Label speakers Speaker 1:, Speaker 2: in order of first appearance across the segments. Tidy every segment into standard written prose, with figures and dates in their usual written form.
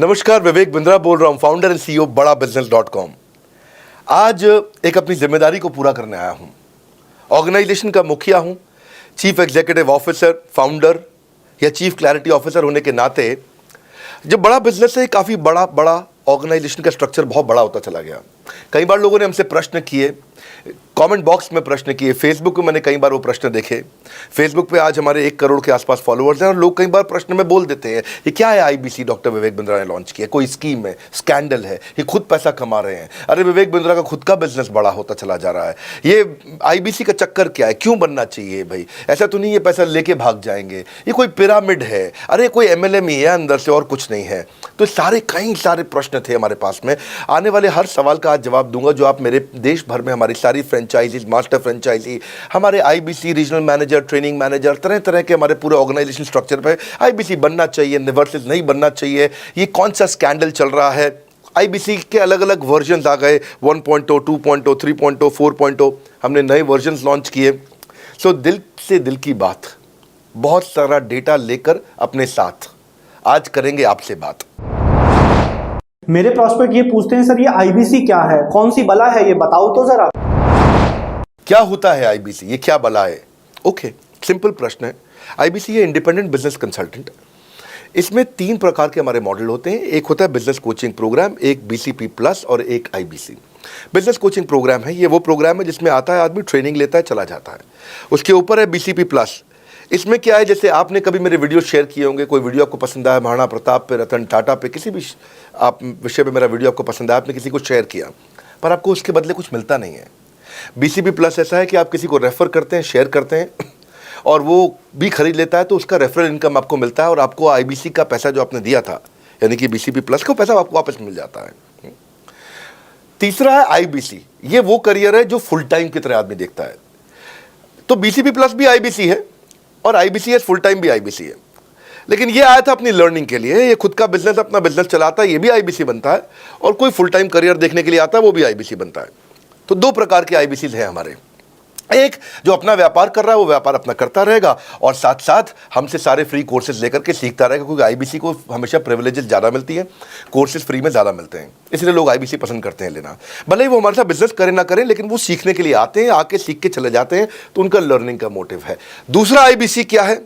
Speaker 1: नमस्कार, विवेक बिंद्रा बोल रहा हूँ, फाउंडर एंड सीईओ बड़ाबिजनेस.com। आज एक अपनी जिम्मेदारी को पूरा करने आया हूँ। ऑर्गेनाइजेशन का मुखिया हूँ, चीफ एग्जीक्यूटिव ऑफिसर, फाउंडर या चीफ क्लैरिटी ऑफिसर होने के नाते जब बड़ा बिजनेस है, काफ़ी बड़ा ऑर्गेनाइजेशन का स्ट्रक्चर बहुत बड़ा होता चला गया। कई बार लोगों ने हमसे प्रश्न किए, कमेंट बॉक्स में प्रश्न किए, फेसबुक पे मैंने कई बार वो प्रश्न देखे। फेसबुक पे आज हमारे 1 करोड़ के आसपास फॉलोअर्स हैं और लोग कई बार प्रश्न में बोल देते हैं, ये क्या है आईबीसी डॉक्टर विवेक बिंद्रा ने लॉन्च किया, कोई स्कीम है, स्कैंडल है, ये खुद पैसा कमा रहे हैं, अरे विवेक बिंद्रा का खुद का बिजनेस बड़ा होता चला जा रहा है, ये आईबीसी का चक्कर क्या है, क्यों बनना चाहिए भाई, ऐसा तो नहीं ये पैसा लेके भाग जाएंगे, ये कोई पिरामिड है, अरे कोई एमएलएम ही है अंदर से और कुछ नहीं है। तो कई सारे प्रश्न थे हमारे पास में। आने वाले हर सवाल का आज जवाब दूंगा जो आप मेरे देश भर में हमारी सारी फ्रेंचाइजीज, मास्टर फ्रेंचाइजी, हमारे IBC regional manager, training manager, तरह तरह के हमारे पूरे ऑर्गेनाइजेशन स्ट्रक्चर पे आईबीसी बनना चाहिए, वर्सेस नहीं बनना चाहिए, ये कौन सा स्कैंडल चल रहा है। आईबीसी के अलग अलग वर्जन आ गए, 1.0, 2.0, 3.0, 4.0, हमने नए वर्जन लॉन्च किए। सो दिल से दिल की बात, बहुत सारा डेटा लेकर अपने साथ आज करेंगे आपसे बात।
Speaker 2: मेरे प्रॉस्पेक्ट ये पूछते हैं, सर ये आईबीसी क्या है, कौन सी बला है, ये बताओ तो जरा।
Speaker 1: क्या होता है आईबीसी, ये क्या बला है? ओके, सिंपल प्रश्न है। आईबीसी है इंडिपेंडेंट बिजनेस कंसल्टेंट। इसमें 3 प्रकार के हमारे मॉडल होते हैं। एक होता है बिजनेस कोचिंग प्रोग्राम, एक बीसीपी प्लस और एक आईबीसी। बिजनेस कोचिंग प्रोग्राम है, ये वो प्रोग्राम है जिसमें आता है आदमी, ट्रेनिंग लेता है, चला जाता है। उसके ऊपर है बीसीपी प्लस। इसमें क्या है, जैसे आपने कभी मेरे वीडियो शेयर किए होंगे, कोई वीडियो आपको पसंद आया, महाराणा प्रताप पे, रतन टाटा पे, किसी भी आप विषय पे मेरा वीडियो आपको पसंद आया, आपने किसी को शेयर किया, पर आपको उसके बदले कुछ मिलता नहीं है। बीसीपी प्लस ऐसा है कि आप किसी को रेफर करते हैं, शेयर करते हैं और वो भी खरीद लेता है, तो उसका रेफरल इनकम आपको मिलता है और आपको आईबीसी का पैसा जो आपने दिया था, यानी कि बीसीपी प्लस का पैसा आपको वापस मिल जाता है। तीसरा है आईबीसी। ये वो करियर है जो फुल टाइम की तरह आदमी देखता है। तो बीसीपी प्लस भी आईबीसी है और आईबीसी फुल टाइम भी आईबीसी है। लेकिन ये आया था अपनी लर्निंग के लिए, ये खुद का बिजनेस, अपना बिजनेस चलाता है, ये भी आईबीसी बनता है, और कोई फुल टाइम करियर देखने के लिए आता है, वो भी आईबीसी बनता है। तो 2 प्रकार के आईबीसी हैं हमारे। एक जो अपना व्यापार कर रहा है वो व्यापार अपना करता रहेगा और साथ साथ हमसे सारे फ्री कोर्सेज लेकर के सीखता रहेगा, क्योंकि आईबीसी को हमेशा प्रिविलेजेस ज़्यादा मिलती है, कोर्सेज फ्री में ज़्यादा मिलते हैं, इसलिए लोग आईबीसी पसंद करते हैं लेना। भले ही वो हमारे साथ बिजनेस करें ना करें, लेकिन वो सीखने के लिए आते हैं, आके सीख के चले जाते हैं, तो उनका लर्निंग का मोटिव है। दूसरा आईबीसी क्या है,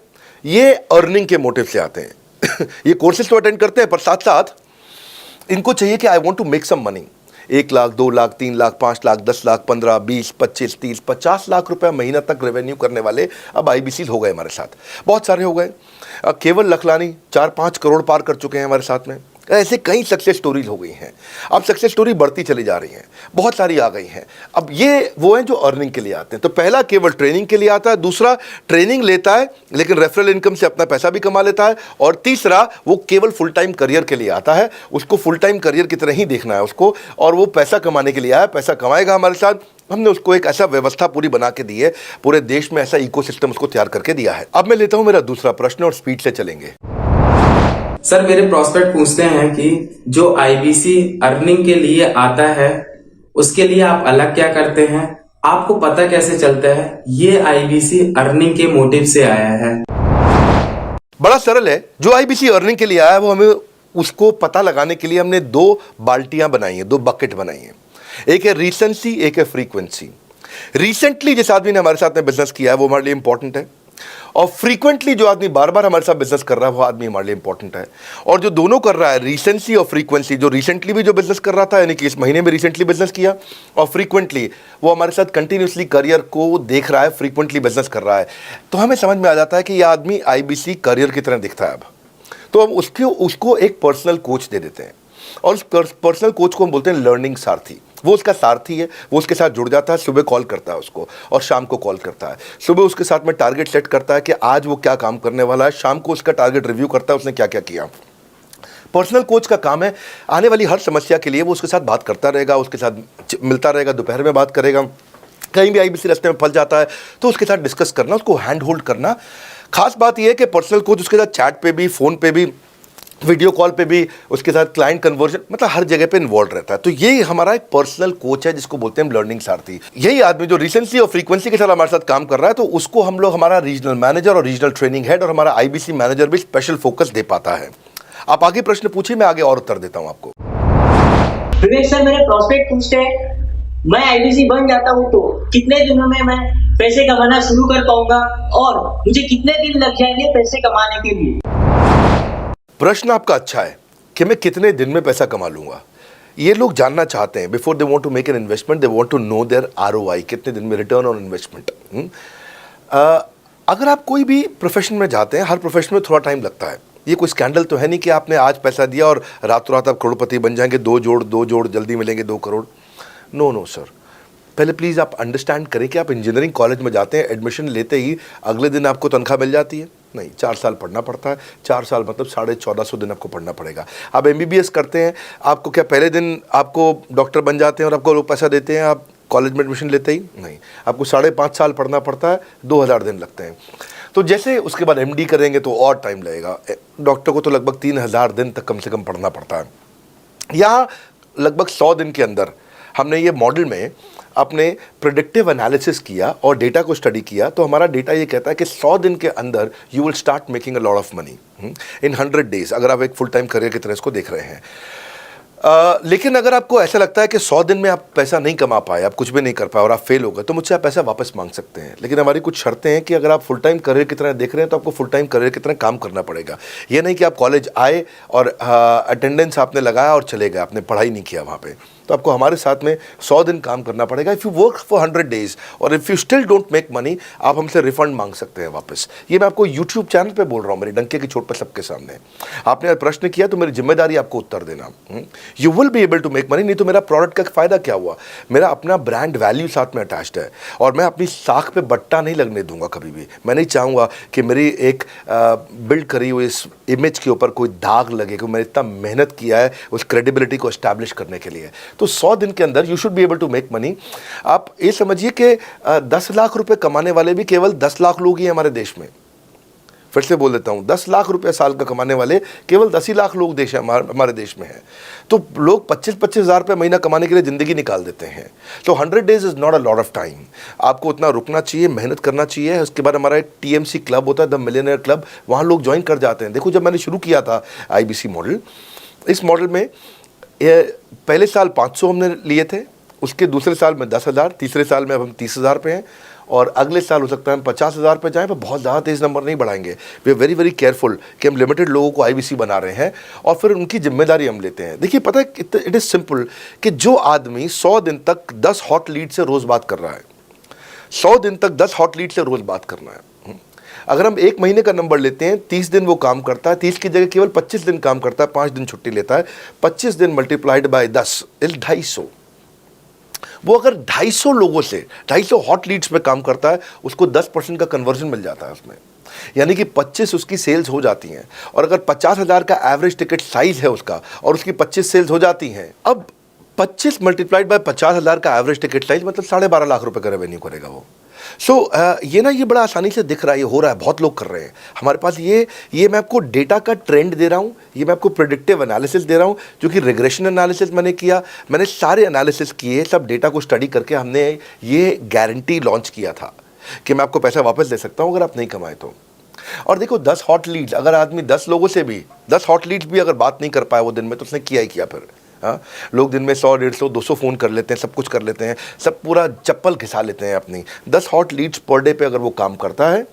Speaker 1: ये अर्निंग के मोटिव से आते हैं। ये कोर्सेज तो अटेंड करते हैं, पर साथ साथ इनको चाहिए कि I want to make some money. 1 lakh, 2 lakh, 3 lakh, 5 lakh, 10 lakh, 15, 20, 25, 30, 50 lakh रुपए महीना तक रेवेन्यू करने वाले अब आईबीसी हो गए हमारे साथ, बहुत सारे हो गए। केवल लखलानी 4-5 करोड़ पार कर चुके हैं हमारे साथ में। ऐसे कई सक्सेस स्टोरीज हो गई हैं। अब सक्सेस स्टोरी बढ़ती चली जा रही हैं, बहुत सारी आ गई हैं। अब ये वो हैं जो अर्निंग के लिए आते हैं। तो पहला केवल ट्रेनिंग के लिए आता है, दूसरा ट्रेनिंग लेता है लेकिन रेफरल इनकम से अपना पैसा भी कमा लेता है, और तीसरा वो केवल फुल टाइम करियर के लिए आता है, उसको फुल टाइम करियर की तरह ही देखना है उसको, और वो पैसा कमाने के लिए आया, पैसा कमाएगा हमारे साथ। हमने उसको एक ऐसा व्यवस्था पूरी बना के दी है, पूरे देश में ऐसा इकोसिस्टम उसको तैयार करके दिया है। अब मैं लेता हूं मेरा दूसरा प्रश्न और स्पीड से चलेंगे।
Speaker 3: सर मेरे प्रॉस्पेक्ट पूछते हैं कि जो आईबीसी अर्निंग के लिए आता है उसके लिए आप अलग क्या करते हैं, आपको पता कैसे चलता है ये आईबीसी अर्निंग के मोटिव से आया है?
Speaker 1: बड़ा सरल है। जो आईबीसी अर्निंग के लिए आया है वो हमें उसको पता लगाने के लिए हमने 2 बाल्टियां बनाई हैं, 2 बकेट बनाई हैं। एक है रीसेंसी, एक है फ्रीक्वेंसी। रिसेंटली जिस आदमी ने हमारे साथ में बिजनेस किया है वो हमारे लिए इंपॉर्टेंट है, और फ्रीक्वेंटली जो आदमी बार बार हमारे साथ बिजनेस कर रहा है वो आदमी हमारे लिए इंपॉर्टेंट है। और जो दोनों कर रहा है, रिसेंसी और फ्रीक्वेंसी, जो रिसेंटली भी जो बिजनेस कर रहा था, यानी कि इस महीने में रिसेंटली बिजनेस किया, और फ्रीक्वेंटली वो हमारे साथ कंटिन्यूसली करियर को देख रहा है, फ्रीक्वेंटली बिजनेस कर रहा है, तो हमें समझ में आ जाता है कि यह आदमी आईबीसी करियर की तरह दिखता है। अब तो हम उसको एक पर्सनल कोच दे देते हैं, और उस पर्सनल कोच को हम बोलते हैं लर्निंग सारथी। वो उसका सारथी है, वो उसके साथ जुड़ जाता है, सुबह कॉल करता है उसको और शाम को कॉल करता है। सुबह उसके साथ में टारगेट सेट करता है कि आज वो क्या काम करने वाला है, शाम को उसका टारगेट रिव्यू करता है उसने क्या क्या किया। पर्सनल कोच का काम है आने वाली हर समस्या के लिए वो उसके साथ बात करता रहेगा, उसके साथ मिलता रहेगा, दोपहर में बात करेगा, कहीं भी आईबीसी रास्ते में फंस जाता है तो उसके साथ डिस्कस करना, उसको हैंड होल्ड करना। खास बात यह है कि पर्सनल कोच उसके साथ चैट पे भी, फ़ोन पे भी, वीडियो कॉल पे भी, उसके साथ क्लाइंट कन्वर्जन, मतलब हर जगह पे इन्वॉल्व रहता है। तो ये हमारा एक पर्सनल कोच है जिसको बोलते हैं लर्निंग सारथी। यही आदमी जो रिसेंसी और फ्रीक्वेंसी के साथ हमारे साथ काम कर रहा है, तो उसको हम लोग हमारा रीजनल मैनेजर और रीजनल ट्रेनिंग हेड और हमारा आईबीसी मैनेजर भी स्पेशल फोकस दे पाता है। आप आगे प्रश्न पूछिए, मैं आगे और उत्तर देता हूं आपको।
Speaker 4: विवेक सर, मेरे प्रोस्पेक्ट पूछते हैं, मैं आईबीसी बन जाता हूँ तो कितने दिनों में मैं पैसे कमाना शुरू कर पाऊंगा और मुझे कितने दिन लग जाएंगे पैसे कमाने के लिए?
Speaker 1: प्रश्न आपका अच्छा है कि मैं कितने दिन में पैसा कमा लूंगा। ये लोग जानना चाहते हैं, before they want to make an investment, they want to know their ROI, कितने दिन में रिटर्न ऑन इन्वेस्टमेंट। अगर आप कोई भी प्रोफेशन में जाते हैं, हर प्रोफेशन में थोड़ा टाइम लगता है। ये कोई स्कैंडल तो है नहीं कि आपने आज पैसा दिया और रातों रात आप करोड़पति बन जाएंगे, दो जोड़ जल्दी मिलेंगे 2 करोड़। नो सर, पहले प्लीज़ आप अंडरस्टैंड करें कि आप इंजीनियरिंग कॉलेज में जाते हैं, एडमिशन लेते ही अगले दिन आपको तनख्वाह मिल जाती है? नहीं, 4 साल पढ़ना पड़ता है। 4 साल मतलब 1450 दिन आपको पढ़ना पड़ेगा। आप MBBS करते हैं, आपको क्या पहले दिन आपको डॉक्टर बन जाते हैं और आपको लोग पैसा देते हैं आप कॉलेज में एडमिशन लेते ही? नहीं, आपको 5.5 साल पढ़ना पड़ता है, 2000 दिन लगते हैं। तो जैसे उसके बाद MD करेंगे तो और टाइम लगेगा। डॉक्टर को तो लगभग 3000 दिन तक कम से कम पढ़ना पड़ता है। यहाँ लगभग 100 दिन के अंदर हमने ये मॉडल में अपने प्रेडिक्टिव एनालिसिस किया और डेटा को स्टडी किया, तो हमारा डेटा ये कहता है कि 100 दिन के अंदर you will start making a lot of money in 100 days, अगर आप एक फुल टाइम करियर की तरह इसको देख रहे हैं। लेकिन अगर आपको ऐसा लगता है कि 100 दिन में आप पैसा नहीं कमा पाए, आप कुछ भी नहीं कर पाए और आप फेल हो गए, तो मुझसे आप पैसा वापस मांग सकते हैं। लेकिन हमारी कुछ शर्तें हैं कि अगर आप फुल टाइम करियर की तरह देख रहे हैं तो आपको फुल टाइम करियर की तरह काम करना पड़ेगा। ये नहीं कि आप कॉलेज आए और अटेंडेंस आपने लगाया और चले गए, आपने पढ़ाई नहीं किया वहाँ पे। तो आपको हमारे साथ में 100 दिन काम करना पड़ेगा। If you work for 100 days और if you still don't make money, आप हमसे रिफंड मांग सकते हैं वापस। ये मैं आपको यूट्यूब चैनल पे बोल रहा हूँ, मेरी डंके की चोट पर सबके सामने। आपने प्रश्न किया तो मेरी जिम्मेदारी आपको उत्तर देना। You will be able to make money, नहीं तो मेरा प्रोडक्ट का फ़ायदा क्या हुआ? मेरा अपना ब्रांड वैल्यू साथ में अटैच्ड है और मैं अपनी साख पे बट्टा नहीं लगने दूंगा कभी भी। मैं नहीं चाहूँगा कि मेरी एक बिल्ड करी हुई इस इमेज के ऊपर कोई दाग लगे, क्योंकि मैंने इतना मेहनत किया है उस क्रेडिबिलिटी को एस्टैब्लिश करने के लिए। तो 100 दिन के अंदर you should be able to make money. आप ये समझिए कि 10 लाख रुपए कमाने वाले भी केवल 10 लाख लोग ही हैं हमारे देश में। फिर से बोल देता हूं, 10 लाख रुपए साल का कमाने वाले केवल 10 ही लाख लोग देश हमारे देश में हैं। तो लोग 25-25 हज़ार रुपये महीना कमाने के लिए ज़िंदगी निकाल देते हैं। तो 100 days is not a lot of time. आपको उतना रुकना चाहिए, मेहनत करना चाहिए। उसके बाद हमारा एक TMC क्लब होता है, द मिलियनेयर क्लब, वहाँ लोग ज्वाइन कर जाते हैं। देखो, जब मैंने शुरू किया था IBC मॉडल, इस मॉडल में पहले साल 500 हमने लिए थे, उसके दूसरे साल में 10,000, तीसरे साल में अब हम 30,000 पे हैं और अगले साल हो सकता है हम 50,000 पे जाएं, पर बहुत ज़्यादा तेज़ नंबर नहीं बढ़ाएंगे। We are very very careful कि हम लिमिटेड लोगों को IBC बना रहे हैं और फिर उनकी जिम्मेदारी हम लेते हैं। देखिए, पता है इट इज़ सिंपल कि जो आदमी 100 दिन तक 10 हॉट लीड से रोज़ बात कर रहा है, 100 दिन तक 10 हॉट लीड से रोज़ बात करना है। अगर हम 1 महीने का नंबर लेते हैं, 30 दिन वो काम करता है, 30 की जगह केवल 25 दिन काम करता है, 5 दिन छुट्टी लेता है, 25 दिन मल्टीप्लाइड बाय 10 इज 250। वो अगर 250 लोगों से 250 हॉट लीड्स पे काम करता है, उसको 10% का कन्वर्जन मिल जाता है उसमें, यानी कि 25 उसकी सेल्स हो जाती हैं। और अगर 50,000 का एवरेज टिकट साइज है उसका और उसकी 25 सेल्स हो जाती हैं, अब 25 मल्टीप्लाइड बाय 50,000 का एवरेज टिकट साइज मतलब 12.5 लाख रुपए का रेवेन्यू करेगा वो। ये बड़ा आसानी से दिख रहा है, ये हो रहा है, बहुत लोग कर रहे हैं हमारे पास। ये मैं आपको डेटा का ट्रेंड दे रहा हूँ, ये मैं आपको प्रेडिक्टिव एनालिसिस दे रहा हूँ, जो कि रिग्रेशन एनालिसिस मैंने किया। मैंने सारे एनालिसिस किए, सब डेटा को स्टडी करके हमने ये गारंटी लॉन्च किया था कि मैं आपको पैसा वापस दे सकता हूँ अगर आप नहीं कमाए तो। और देखो, 10 हॉट लीड्स, अगर आदमी 10 लोगों से भी 10 हॉट लीड्स भी अगर बात नहीं कर पाया वो दिन में, तो उसने किया ही किया फिर। हाँ, लोग दिन में 100, 150, 200 फ़ोन कर लेते हैं, सब कुछ कर लेते हैं, सब पूरा चप्पल घिसा लेते हैं अपनी। 10 हॉट लीड्स पर डे पे अगर वो काम करता है,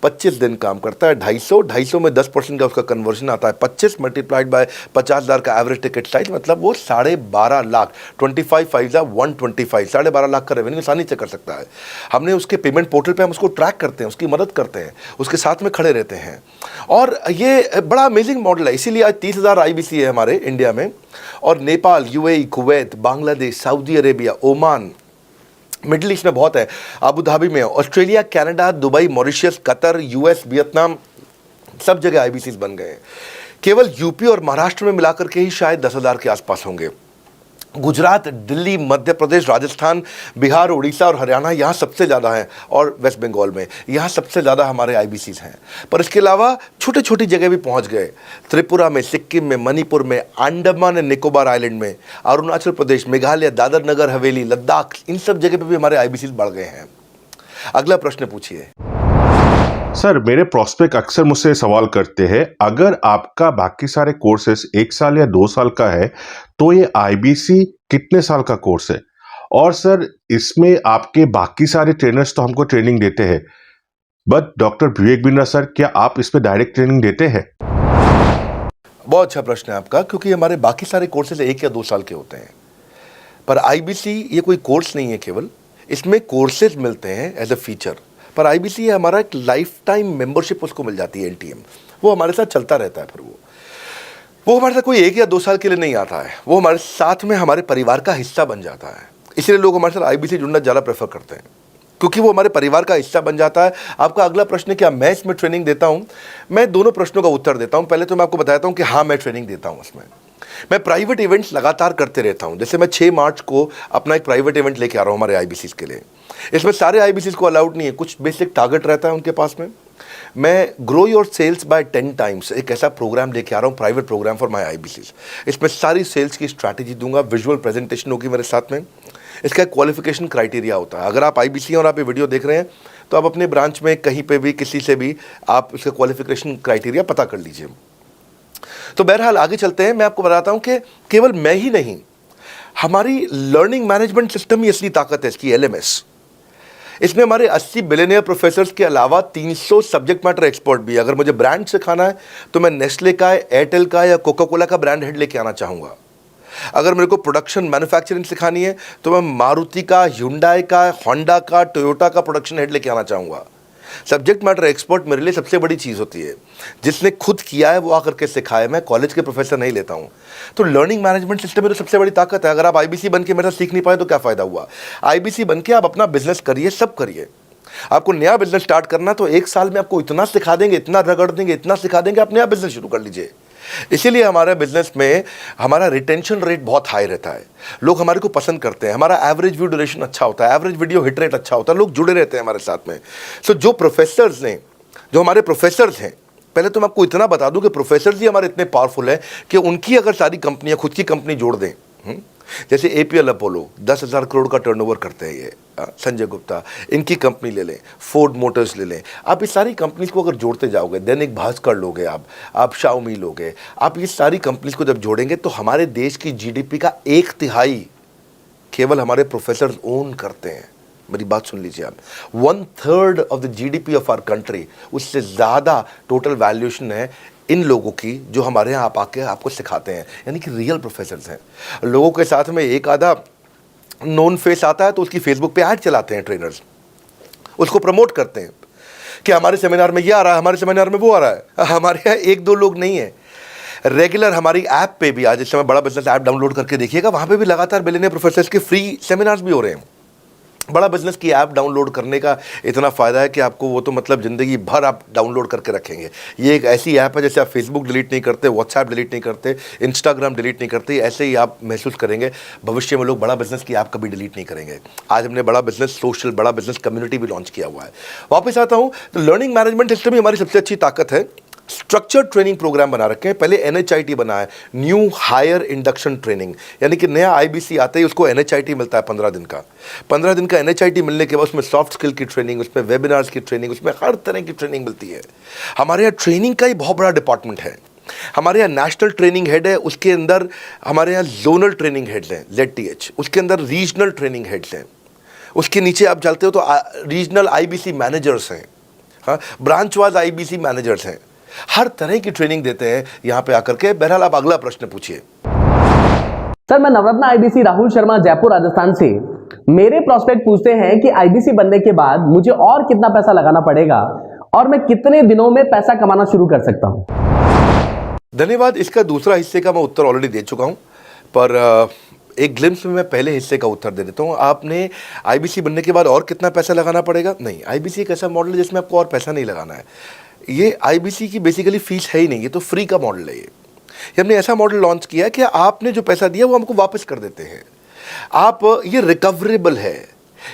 Speaker 1: 25 दिन काम करता है, 250 में 10% का उसका कन्वर्जन आता है, 25 मल्टीप्लाइड बाय 50,000 का एवरेज टिकट साइज, मतलब वो 12.5 लाख, 25 5 125, 12.5 लाख का रेवेन्यू आसानी से कर सकता है। हमने उसके पेमेंट पोर्टल पे हम उसको ट्रैक करते हैं, उसकी मदद करते हैं, उसके साथ में खड़े रहते हैं। और ये बड़ा अमेजिंग मॉडल है, इसीलिए आज 30,000 IBC है हमारे इंडिया में। और Nepal, UAE, Kuwait, Bangladesh, Saudi Arabia, Oman, middle east में बहुत है, अबू धाबी में, Australia, Canada, Dubai, Mauritius, Qatar, US, Vietnam, सब जगह IBCs बन गए हैं। केवल यूपी और महाराष्ट्र में मिलाकर के ही शायद 10,000 के आसपास होंगे। गुजरात, दिल्ली, मध्य प्रदेश, राजस्थान, बिहार, उड़ीसा और हरियाणा, यहाँ सबसे ज़्यादा हैं, और वेस्ट बंगाल में यहाँ सबसे ज़्यादा हमारे IBCs हैं। पर इसके अलावा छोटी छोटी जगह भी पहुँच गए, त्रिपुरा में, सिक्किम में, मणिपुर में, अंडमान एंड निकोबार आइलैंड में, अरुणाचल प्रदेश, मेघालय, दादर नगर हवेली, लद्दाख, इन सब जगह पर भी हमारे IBCs बढ़ गए हैं। अगला प्रश्न पूछिए।
Speaker 5: सर मेरे प्रोस्पेक्ट अक्सर मुझसे सवाल करते हैं, अगर आपका बाकी सारे कोर्सेस 1 साल या 2 साल का है तो ये आईबीसी कितने साल का कोर्स है? और सर इसमें आपके बाकी सारे ट्रेनर्स तो हमको ट्रेनिंग देते हैं, but doctor Vivek Bindra sir, क्या आप इसमें डायरेक्ट ट्रेनिंग देते हैं?
Speaker 1: बहुत अच्छा प्रश्न है आपका, क्योंकि हमारे बाकी सारे कोर्सेज 1 या 2 साल के होते हैं, पर आईबीसी ये कोई कोर्स नहीं है केवल, इसमें कोर्सेज मिलते हैं एज अ फीचर। पर आईबीसी ये हमारा एक लाइफ टाइम मेंबरशिप उसको मिल जाती है, एनटीएम, वो हमारे साथ चलता रहता है। फिर वो हमारे साथ कोई 1 या 2 साल के लिए नहीं आता है, वो हमारे साथ में हमारे परिवार का हिस्सा बन जाता है। इसलिए लोग हमारे साथ आईबीसी जुड़ना ज़्यादा प्रेफर करते हैं, क्योंकि वो हमारे परिवार का हिस्सा बन जाता है। आपका अगला प्रश्न है क्या मैं इसमें ट्रेनिंग देता हूँ? मैं दोनों प्रश्नों का उत्तर देता हूँ। पहले तो मैं आपको बताता हूँ कि हाँ, मैं ट्रेनिंग देता हूँ उसमें। मैं प्राइवेट इवेंट्स लगातार करते रहता हूँ। जैसे मैं 6 मार्च को अपना एक प्राइवेट इवेंट लेके आ रहा हूँ हमारे आईबीसीज के लिए। इसमें सारे आईबीसीज को अलाउड नहीं है, कुछ बेसिक टारगेट रहता है उनके पास में। मैं grow your sales by 10 times एक ऐसा प्रोग्राम लेके आ रहा हूँ, private program for my IBCs. इसमें सारी सेल्स की स्ट्रैटेजी दूंगा, विजुअल प्रेजेंटेशन होगी मेरे साथ में। इसका एक क्वालिफिकेशन क्राइटेरिया होता है। अगर आप आईबीसी और आप ये वीडियो देख रहे हैं तो आप अपने ब्रांच में कहीं पे भी किसी से भी आप इसका क्वालिफिकेशन क्राइटेरिया पता कर लीजिए। तो बहरहाल आगे चलते हैं। मैं आपको बताता हूँ कि केवल मैं ही नहीं, हमारी लर्निंग मैनेजमेंट सिस्टम ही असली ताकत है इसकी, एलएमएस। इसमें हमारे 80 बिलियनियर प्रोफेसर्स के अलावा 300 सब्जेक्ट मैटर एक्सपर्ट भी। अगर मुझे ब्रांड सिखाना है तो मैं नेस्ले का, एयरटेल का या कोका कोला का ब्रांड हेड लेके आना चाहूँगा। अगर मेरे को प्रोडक्शन मैन्युफैक्चरिंग सिखानी है तो मैं मारुति का, ह्युंडई का, होंडा का, टोयोटा का प्रोडक्शन हेड लेके आना चाहूँगा। सब्जेक्ट मैटर एक्सपर्ट मेरे लिए सबसे बड़ी चीज़ होती है। जिसने खुद किया है वो आकर के सिखाए। मैं कॉलेज के प्रोफेसर नहीं लेता हूँ। तो लर्निंग मैनेजमेंट सिस्टम में तो सबसे बड़ी ताकत है। अगर आप आईबीसी बन के मेरे साथ सीख नहीं पाए तो क्या फ़ायदा हुआ? आईबीसी बन के आप अपना बिजनेस करिए, सब करिए। आपको नया बिजनेस स्टार्ट करना तो 1 साल में आपको इतना सिखा देंगे, इतना रगड़ देंगे, इतना सिखा देंगे, आप नया बिजनेस शुरू कर लीजिए। इसीलिए हमारे बिजनेस में हमारा रिटेंशन रेट बहुत हाई रहता है। लोग हमारे को पसंद करते हैं। हमारा एवरेज व्यू ड्यूरेशन अच्छा होता है, एवरेज वीडियो हिट रेट अच्छा होता है, लोग जुड़े रहते हैं हमारे साथ में। सो जो प्रोफेसर्स ने, जो हमारे प्रोफेसर्स हैं, पहले तो मैं आपको इतना बता दूं कि प्रोफेसर्स ही हमारे इतने पावरफुल हैं कि उनकी अगर सारी कंपनियां खुद की कंपनी जोड़ दें, जैसे एपीएल अपोलो 10,000 करोड़ का टर्नओवर करते हैं ये, संजय गुप्ता, इनकी कंपनी ले लें, फोर्ड मोटर्स ले लें। आप इस सारी कंपनीज को अगर जोड़ते जाओगे, दैनिक भास्कर लोगे, आप शाओमी लोगे, आप ये सारी कंपनीज को जब जोड़ेंगे तो हमारे देश की जीडीपी का 1/3 केवल हमारे प्रोफेसर ओन करते हैं। मेरी बात सुन लीजिए आप, 1/3 of the GDP of our country, उससे ज़्यादा टोटल वैल्यूएशन है इन लोगों की जो हमारे यहाँ आप आके आपको सिखाते हैं, यानी कि रियल प्रोफेसर्स हैं। लोगों के साथ में एक आधा नोन फेस आता है तो उसकी फेसबुक पे ऐड चलाते हैं ट्रेनर्स, उसको प्रमोट करते हैं कि हमारे सेमिनार में ये आ रहा है, हमारे सेमिनार में वो आ रहा है। हमारे यहाँ 1-2 लोग नहीं है, रेगुलर हमारी ऐप पे भी, आज इस समय बड़ा बिजनेस ऐप डाउनलोड करके देखिएगा, वहाँ पे भी लगातार बिलियनियर प्रोफेसर्स के फ्री सेमिनार्स भी हो रहे हैं। बड़ा बिजनेस की ऐप डाउनलोड करने का इतना फ़ायदा है कि आपको वो तो मतलब ज़िंदगी भर आप डाउनलोड करके रखेंगे। ये एक ऐसी ऐप है जैसे आप फेसबुक डिलीट नहीं करते, व्हाट्सएप डिलीट नहीं करते, इंस्टाग्राम डिलीट नहीं करते, ऐसे ही आप महसूस करेंगे। भविष्य में लोग बड़ा बिजनेस की ऐप कभी डिलीट नहीं करेंगे। आज हमने बड़ा बिजनेस सोशल, बड़ा बिजनेस कम्युनिटी भी लॉन्च किया हुआ है। वापस आता हूँ तो लर्निंग मैनेजमेंट सिस्टम ही हमारी सबसे अच्छी ताकत है। स्ट्रक्चर्ड ट्रेनिंग प्रोग्राम बना रखे हैं। पहले एनएचआईटी बना है, न्यू हायर इंडक्शन ट्रेनिंग, यानी कि नया आईबीसी आता है उसको एनएचआईटी मिलता है 15 दिन का। 15 दिन का एनएचआईटी मिलने के बाद उसमें सॉफ्ट स्किल की ट्रेनिंग, उसमें वेबिनार्स की ट्रेनिंग, उसमें हर तरह की ट्रेनिंग मिलती है। हमारे यहाँ ट्रेनिंग का ही बहुत बड़ा डिपार्टमेंट है। हमारे यहाँ नेशनल ट्रेनिंग हेड है, उसके अंदर हमारे यहाँ जोनल ट्रेनिंग हेड्स हैं ZTH, उसके अंदर रीजनल ट्रेनिंग हेड्स हैं, उसके नीचे आप चलते हो तो रीजनल आईबीसी मैनेजर्स हैं, हाँ, ब्रांच वाइज आईबीसी मैनेजर्स हैं। हर तरह की ट्रेनिंग देते हैं यहाँ पे आकर के। बहरहाल आप अगला प्रश्न पूछिए।
Speaker 6: सर मैं नवरत्न आईबीसी राहुल शर्मा, जयपुर राजस्थान से। मेरे प्रोस्पेक्ट पूछते हैं कि आईबीसी बनने के बाद मुझे और कितना पैसा लगाना पड़ेगा और मैं कितने दिनों में पैसा कमाना शुरू कर सकता हूं?
Speaker 1: धन्यवाद। इसका दूसरा हिस्से का मैं उत्तर ऑलरेडी दे चुका हूं, पर एक ग्लिम्स में मैं पहले हिस्से का उत्तर दे देता हूं। आपने आईबीसी बनने के बाद और कितना पैसा लगाना पड़ेगा? नहीं, आईबीसी एक ऐसा मॉडल है जिसमें आपको और पैसा नहीं लगाना है। ये आईबीसी की बेसिकली फीस है ही नहीं, ये तो फ्री का मॉडल है। ये हमने ऐसा मॉडल लॉन्च किया है कि आपने जो पैसा दिया वो हमको वापस कर देते हैं आप। ये रिकवरेबल है।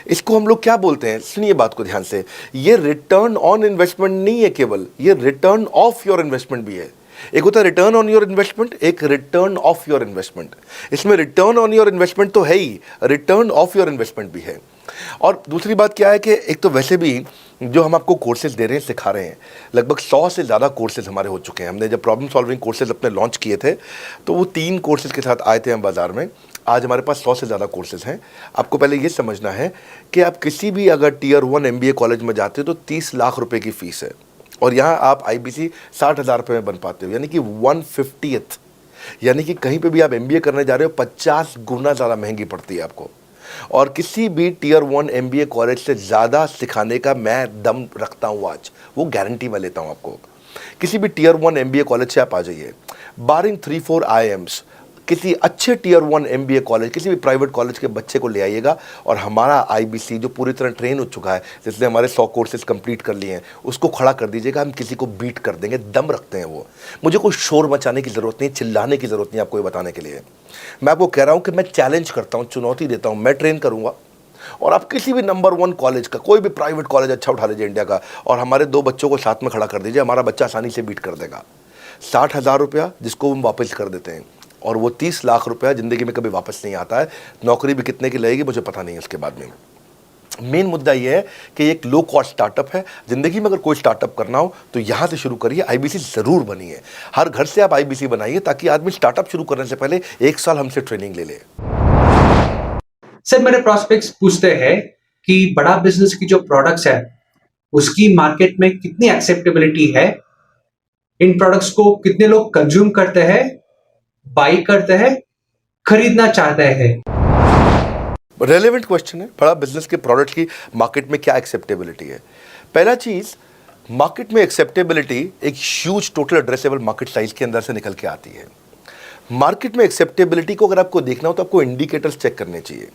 Speaker 1: इसको हम लोग क्या बोलते हैं, सुनिए बात को ध्यान से, ये रिटर्न ऑन इन्वेस्टमेंट नहीं है केवल, ये रिटर्न ऑफ योर इन्वेस्टमेंट भी है। एक होता है रिटर्न ऑन योर इन्वेस्टमेंट, एक रिटर्न ऑफ योर इन्वेस्टमेंट। इसमें रिटर्न ऑन योर इन्वेस्टमेंट तो है ही, रिटर्न ऑफ योर इन्वेस्टमेंट भी है। और दूसरी बात क्या है कि एक तो वैसे भी जो हम आपको कोर्सेज दे रहे हैं, सिखा रहे हैं, लगभग 100 से ज़्यादा कोर्सेज हमारे हो चुके हैं। हमने जब प्रॉब्लम सॉल्विंग कोर्सेज अपने लॉन्च किए थे तो वो 3 कोर्सेज के साथ आए थे हम बाज़ार में। आज हमारे पास 100 से ज़्यादा कोर्सेज हैं। आपको पहले ये समझना है कि आप किसी भी अगर टियर 1 MBA कॉलेज में जाते हो तो 30 लाख रुपए की फ़ीस है, और यहाँ आप IBC 60,000 रुपये में बन पाते हो, यानी कि 1/50th। यानी कि कहीं पे भी आप MBA करने जा रहे हो 50 गुना ज़्यादा महंगी पड़ती है आपको। और किसी भी टियर 1 MBA कॉलेज से ज़्यादा सिखाने का मैं दम रखता हूँ आज, वो गारंटी मैं लेता हूँ आपको। किसी भी टियर 1 MBA कॉलेज से आप आ जाइए, बारिंग 3-4 IIMs, किसी अच्छे टियर 1 MBA कॉलेज, किसी भी प्राइवेट कॉलेज के बच्चे को ले आइएगा, और हमारा IBC जो पूरी तरह ट्रेन हो चुका है, जिसने हमारे 100 कोर्सेज कंप्लीट कर लिए हैं, उसको खड़ा कर दीजिएगा, हम किसी को बीट कर देंगे। दम रखते हैं वो। मुझे कोई शोर मचाने की ज़रूरत नहीं, चिल्लाने की ज़रूरत नहीं आपको ये बताने के लिए। मैं आपको कह रहा हूँ कि मैं चैलेंज करता हूँ, चुनौती देता हूँ, मैं ट्रेन करूँगा, और आप किसी भी नंबर 1 कॉलेज का, कोई भी प्राइवेट कॉलेज अच्छा उठा लीजिए इंडिया का, और हमारे 2 बच्चों को साथ में खड़ा कर दीजिए, हमारा बच्चा आसानी से बीट कर देगा। 60,000 रुपया जिसको हम वापस कर देते हैं, और वो 30 लाख रुपया ज़िंदगी में कभी वापस नहीं आता है। नौकरी भी कितने की लगेगी मुझे पता नहीं है उसके बाद में। मेन मुद्दा ये है कि एक लो कॉस्ट स्टार्टअप है। ज़िंदगी में अगर कोई स्टार्टअप करना हो तो यहाँ से शुरू करिए, IBC ज़रूर बनिए। हर घर से आप IBC बनाइए, ताकि आदमी स्टार्टअप शुरू करने से पहले 1 साल हमसे ट्रेनिंग ले ले।
Speaker 7: सर मेरे प्रोस्पेक्ट्स पूछते हैं कि बड़ा बिजनेस की जो प्रोडक्ट्स है उसकी मार्केट में कितनी एक्सेप्टेबिलिटी है, इन प्रोडक्ट्स को कितने लोग कंज्यूम करते हैं, बाई करते हैं, खरीदना चाहते हैं।
Speaker 1: रेलेवेंट क्वेश्चन है। बड़ा बिजनेस के प्रोडक्ट की मार्केट में क्या एक्सेप्टेबिलिटी है? पहला चीज़, मार्केट में एक्सेप्टेबिलिटी एक huge total addressable market size के अंदर से निकल के आती है। मार्केट में एक्सेप्टेबिलिटी को अगर आपको देखना हो तो आपको इंडिकेटर्स चेक करने चाहिए।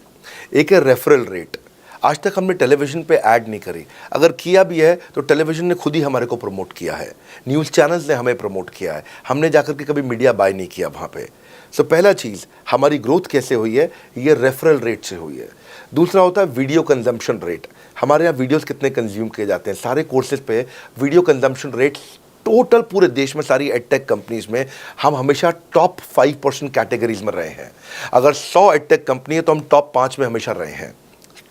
Speaker 1: एक है रेफरल रेट। आज तक हमने टेलीविज़न पे ऐड नहीं करी, अगर किया भी है तो टेलीविज़न ने खुद ही हमारे को प्रमोट किया है, न्यूज़ चैनल्स ने हमें प्रमोट किया है, हमने जाकर के कभी मीडिया बाय नहीं किया वहाँ पे। सो पहला चीज़, हमारी ग्रोथ कैसे हुई है, ये रेफरल रेट से हुई है। दूसरा होता है वीडियो कंजम्पशन रेट। हमारे यहाँ वीडियोस कितने कंज्यूम किए जाते हैं, सारे कोर्सेज पे वीडियो कंजम्पशन रेट टोटल पूरे देश में सारी एडटेक कंपनीज में हम हमेशा टॉप 5% कैटेगरीज में रहे हैं। अगर 100 एडटेक कंपनी है तो हम टॉप 5 में हमेशा रहे हैं।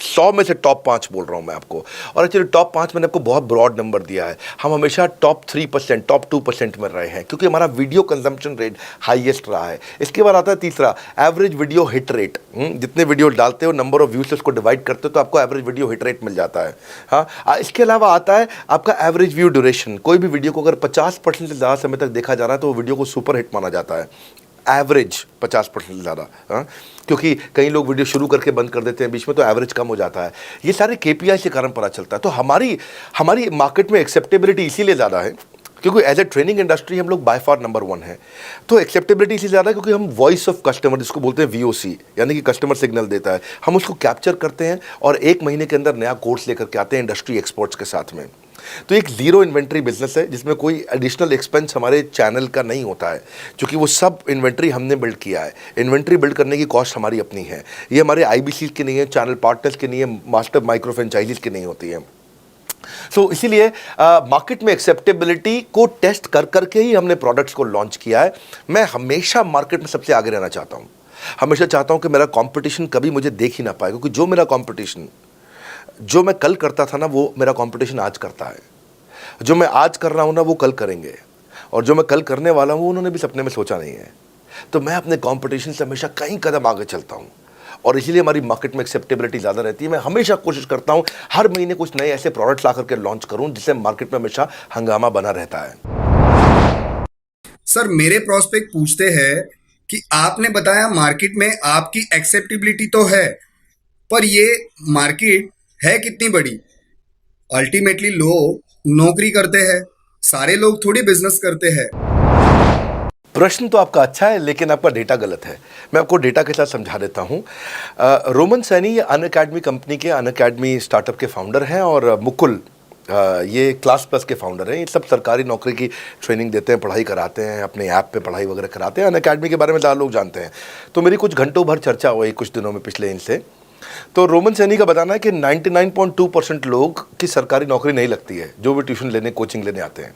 Speaker 1: 100 में से टॉप 5 बोल रहा हूँ मैं आपको, और एक्चुअली टॉप 5 मैंने आपको बहुत ब्रॉड नंबर दिया है। हम हमेशा टॉप 3%, टॉप 2% में रहे हैं, क्योंकि हमारा वीडियो कंजम्पशन रेट हाईएस्ट रहा है। इसके बाद आता है तीसरा, एवरेज वीडियो हिट रेट। जितने वीडियो डालते हो, नंबर ऑफ व्यूज से उसको डिवाइड करते हो तो आपको एवरेज वीडियो हिट रेट मिल जाता है। हाँ, इसके अलावा आता है आपका एवरेज व्यू ड्यूरेशन। कोई भी वीडियो को अगर 50% से ज़्यादा समय तक देखा जा रहा है तो वो वीडियो को सुपर हिट माना जाता है। एवरेज 50% से ज़्यादा, हाँ, क्योंकि कई लोग वीडियो शुरू करके बंद कर देते हैं बीच में, तो एवरेज कम हो जाता है। ये सारे KPI से कारण पता चलता है। तो हमारी मार्केट में एक्सेप्टेबिलिटी इसीलिए ज़्यादा है क्योंकि एज ए ट्रेनिंग इंडस्ट्री हम लोग बाय फार नंबर 1 है। तो एक्सेप्टेबिलिटी इसलिए ज़्यादा है क्योंकि हम वॉइस ऑफ कस्टमर, जिसको बोलते हैं VOC, यानी कि कस्टमर सिग्नल देता है, हम उसको कैप्चर करते हैं और 1 महीने के अंदर नया कोर्स लेकर के आते हैं इंडस्ट्री एक्सपर्ट्स के साथ में। तो एक ज़ीरो इन्वेंट्री बिजनेस है जिसमें कोई एडिशनल एक्सपेंस हमारे चैनल का नहीं होता है, क्योंकि वो सब इन्वेंट्री हमने बिल्ड किया है। इन्वेंट्री बिल्ड करने की कॉस्ट हमारी अपनी है। ये हमारे IBC की नहीं है, चैनल पार्टनर्स की नहीं है, मास्टर माइक्रो फ्रेंचाइजीज की नहीं होती है। सो इसीलिए मार्केट में एक्सेप्टेबिलिटी को टेस्ट कर करके ही हमने प्रोडक्ट्स को लॉन्च किया है। मैं हमेशा मार्केट में सबसे आगे रहना चाहता हूँ। हमेशा चाहता हूँ कि मेरा कंपटीशन कभी मुझे देख ही ना पाए, क्योंकि जो मेरा कंपटीशन, जो मैं कल करता था ना, वो मेरा कंपटीशन आज करता है। जो मैं आज कर रहा हूँ ना, वो कल करेंगे, और जो मैं कल करने वाला हूँ उन्होंने भी सपने में सोचा नहीं है। तो मैं अपने कंपटीशन से हमेशा कई कदम आगे चलता हूँ, और इसीलिए हमारी मार्केट में एक्सेप्टेबिलिटी ज़्यादा रहती है। मैं हमेशा कोशिश करता हूँ हर महीने कुछ नए ऐसे प्रोडक्ट्स ला करके लॉन्च करूँ जिससे मार्केट में हमेशा हंगामा बना रहता है।
Speaker 8: सर मेरे प्रोस्पेक्ट पूछते हैं कि आपने बताया मार्केट में आपकी एक्सेप्टेबिलिटी तो है, पर ये मार्केट है कितनी बड़ी? अल्टीमेटली लोग नौकरी करते हैं, सारे लोग थोड़ी बिजनेस करते हैं।
Speaker 1: प्रश्न तो आपका अच्छा है, लेकिन आपका डेटा गलत है। मैं आपको डेटा के साथ समझा देता हूँ। रोमन सैनी ये अनअकैडमी कंपनी के, अनअकैडमी स्टार्टअप के फाउंडर हैं, और मुकुल ये क्लास प्लस के फाउंडर हैं। ये सब सरकारी नौकरी की ट्रेनिंग देते हैं, पढ़ाई कराते हैं, अपने ऐप पे पढ़ाई वगैरह कराते हैं। अनअकैडमी के बारे में ज़्यादा लोग जानते हैं। तो मेरी कुछ घंटों भर चर्चा हुई कुछ दिनों में पिछले इनसे। तो रोमन सैनी का बताना है कि 99.2% लोग की सरकारी नौकरी नहीं लगती है, जो भी ट्यूशन लेने, कोचिंग लेने आते हैं।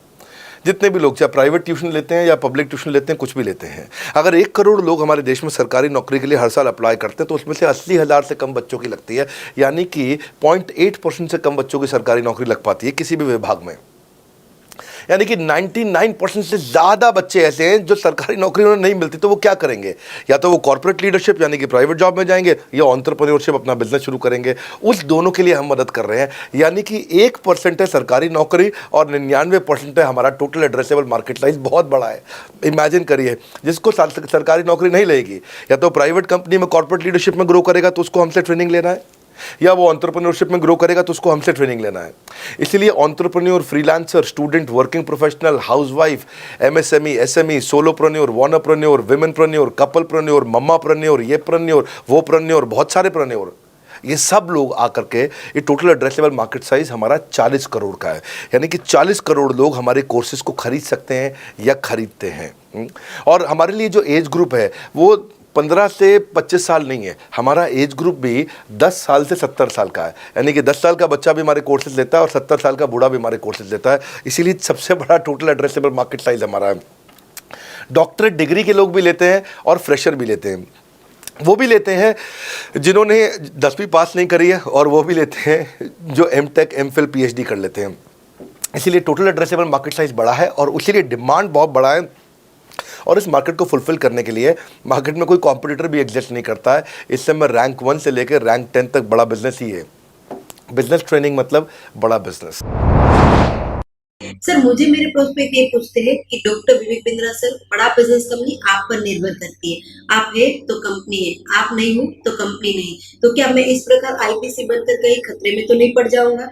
Speaker 1: जितने भी लोग चाहे प्राइवेट ट्यूशन लेते हैं या पब्लिक ट्यूशन लेते हैं, कुछ भी लेते हैं, अगर 1 करोड़ लोग हमारे देश में सरकारी नौकरी के लिए हर साल अप्लाई करते हैं तो उसमें से 80,000 से कम बच्चों की लगती है, यानी कि 0.8% से कम बच्चों की सरकारी नौकरी लग पाती है किसी भी विभाग में। यानी कि 99% से ज़्यादा बच्चे ऐसे हैं जो सरकारी नौकरी उन्हें नहीं मिलती, तो वो क्या करेंगे? या तो वो कॉर्पोरेट लीडरशिप यानी कि प्राइवेट जॉब में जाएंगे या एंटरप्रेन्योरशिप अपना बिजनेस शुरू करेंगे। उस दोनों के लिए हम मदद कर रहे हैं। यानी कि 1% है सरकारी नौकरी और 99% है हमारा टोटल एड्रेसेबल मार्केट साइज। बहुत बड़ा है। इमेजिन करिए, जिसको सरकारी नौकरी नहीं लगेगी या तो प्राइवेट कंपनी में कॉर्पोरेट लीडरशिप में ग्रो करेगा तो उसको हमसे ट्रेनिंग लेना है, या वो एंटरप्रेन्योरशिप में ग्रो करेगा तो उसको हमसे ट्रेनिंग लेना है। इसलिए entrepreneur, freelancer, student, working professional, housewife, MSME, SME, solopreneur, wannapreneur, womenpreneur, couplepreneur, mammapreneur, ये प्रेन्योर, वो प्रेन्योर, बहुत सारे प्रेन्योर, ये सब लोग आकर के ये टोटल एड्रेसेबल मार्केट साइज हमारा 40 करोड़ का है। यानी कि 40 करोड़ लोग हमारे कोर्सेज को खरीद सकते हैं या खरीदते हैं। और हमारे लिए जो एज ग्रुप है वो 15 से 25 साल नहीं है, हमारा एज ग्रुप भी 10 साल से 70 साल का है। यानी कि 10 साल का बच्चा भी हमारे कोर्सेज लेता है और 70 साल का बूढ़ा भी हमारे कोर्सेज लेता है। इसीलिए सबसे बड़ा टोटल एड्रेसेबल मार्केट साइज हमारा है। डॉक्टरेट डिग्री के लोग भी लेते हैं और फ्रेशर भी लेते हैं। वो भी लेते हैं जिन्होंने 10वीं पास नहीं करी है, और वो भी लेते हैं जो एमटेक, एमफिल, पीएचडी कर लेते हैं। इसीलिए टोटल एड्रेसेबल मार्केट साइज बड़ा है और उसीलिए डिमांड बहुत बड़ा है। और इस मार्केट को फुलफिल करने के लिए मार्केट में कोई कॉम्पिटिटर भी एग्जिस्ट नहीं करता है। इस समय रैंक 1 से लेकर रैंक 10 तक बड़ा बिजनेस ही है। बिजनेस ट्रेनिंग मतलब बड़ा बिजनेस।
Speaker 9: सर, मुझे मेरे प्रोस्पेक्ट ये पूछते हैं कि डॉक्टर विवेक बिंद्रा सर, बड़ा बिजनेस कंपनी आप पर निर्भर करती है। आप है तो कंपनी है, आप नहीं हो तो कंपनी नहीं। तो क्या मैं इस प्रकार आईपीसी बनकर कहीं खतरे में तो नहीं पड़ जाऊंगा?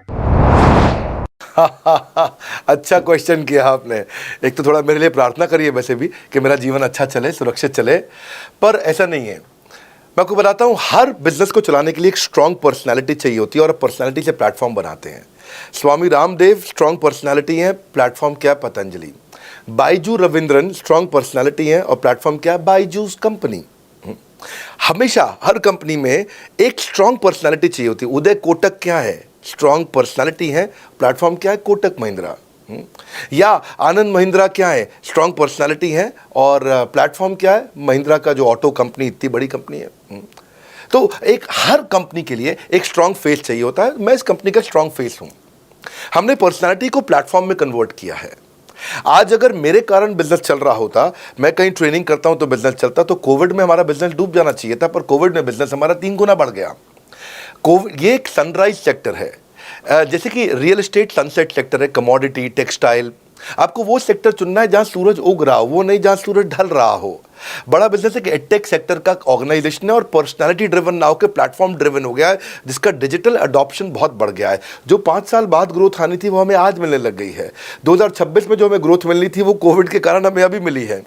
Speaker 1: अच्छा क्वेश्चन किया आपने। एक तो थोड़ा मेरे लिए प्रार्थना करिए वैसे भी कि मेरा जीवन अच्छा चले, सुरक्षित चले, पर ऐसा नहीं है। मैं आपको बताता हूँ, हर बिजनेस को चलाने के लिए एक स्ट्रांग पर्सनालिटी चाहिए होती है और पर्सनालिटी से प्लेटफॉर्म बनाते हैं। स्वामी रामदेव स्ट्रांग पर्सनालिटी है, प्लेटफॉर्म क्या? पतंजलि। बाइजू रविंद्रन स्ट्रांग पर्सनालिटी है और प्लेटफॉर्म क्या? बाइजूस कंपनी। हमेशा हर कंपनी में एक स्ट्रांग पर्सनालिटी चाहिए होती है। उदय कोटक क्या है? स्ट्रांग पर्सनालिटी है, प्लेटफॉर्म क्या है? कोटक महिंद्रा। या आनंद महिंद्रा क्या है? स्ट्रांग पर्सनालिटी है और प्लेटफॉर्म क्या है? महिंद्रा का जो ऑटो कंपनी, इतनी बड़ी कंपनी है। तो एक हर कंपनी के लिए एक स्ट्रांग फेस चाहिए होता है। मैं इस कंपनी का स्ट्रांग फेस हूं। हमने पर्सनालिटी को प्लेटफॉर्म में कन्वर्ट किया है। आज अगर मेरे कारण बिजनेस चल रहा होता, मैं कहीं ट्रेनिंग करता हूं तो बिजनेस चलता, तो कोविड में हमारा बिजनेस डूब जाना चाहिए था, पर कोविड में बिजनेस हमारा 3 गुना बढ़ गया। ये एक सनराइज सेक्टर है, जैसे कि रियल एस्टेट सनसेट सेक्टर है, कमोडिटी, टेक्सटाइल। आपको वो सेक्टर चुनना है जहां सूरज उग रहा हो, वो नहीं जहां सूरज ढल रहा हो। बड़ा बिजनेस एक एडटेक सेक्टर का ऑर्गेनाइजेशन है और पर्सनालिटी ड्रिवन ना होकर प्लेटफॉर्म ड्रिवन हो गया है, जिसका डिजिटल अडॉप्शन बहुत बढ़ गया है। जो 5 साल बाद ग्रोथ आनी थी वो हमें आज मिलने लग गई है। 2026 में जो हमें ग्रोथ मिलनी थी वो कोविड के कारण हमें अभी मिली है।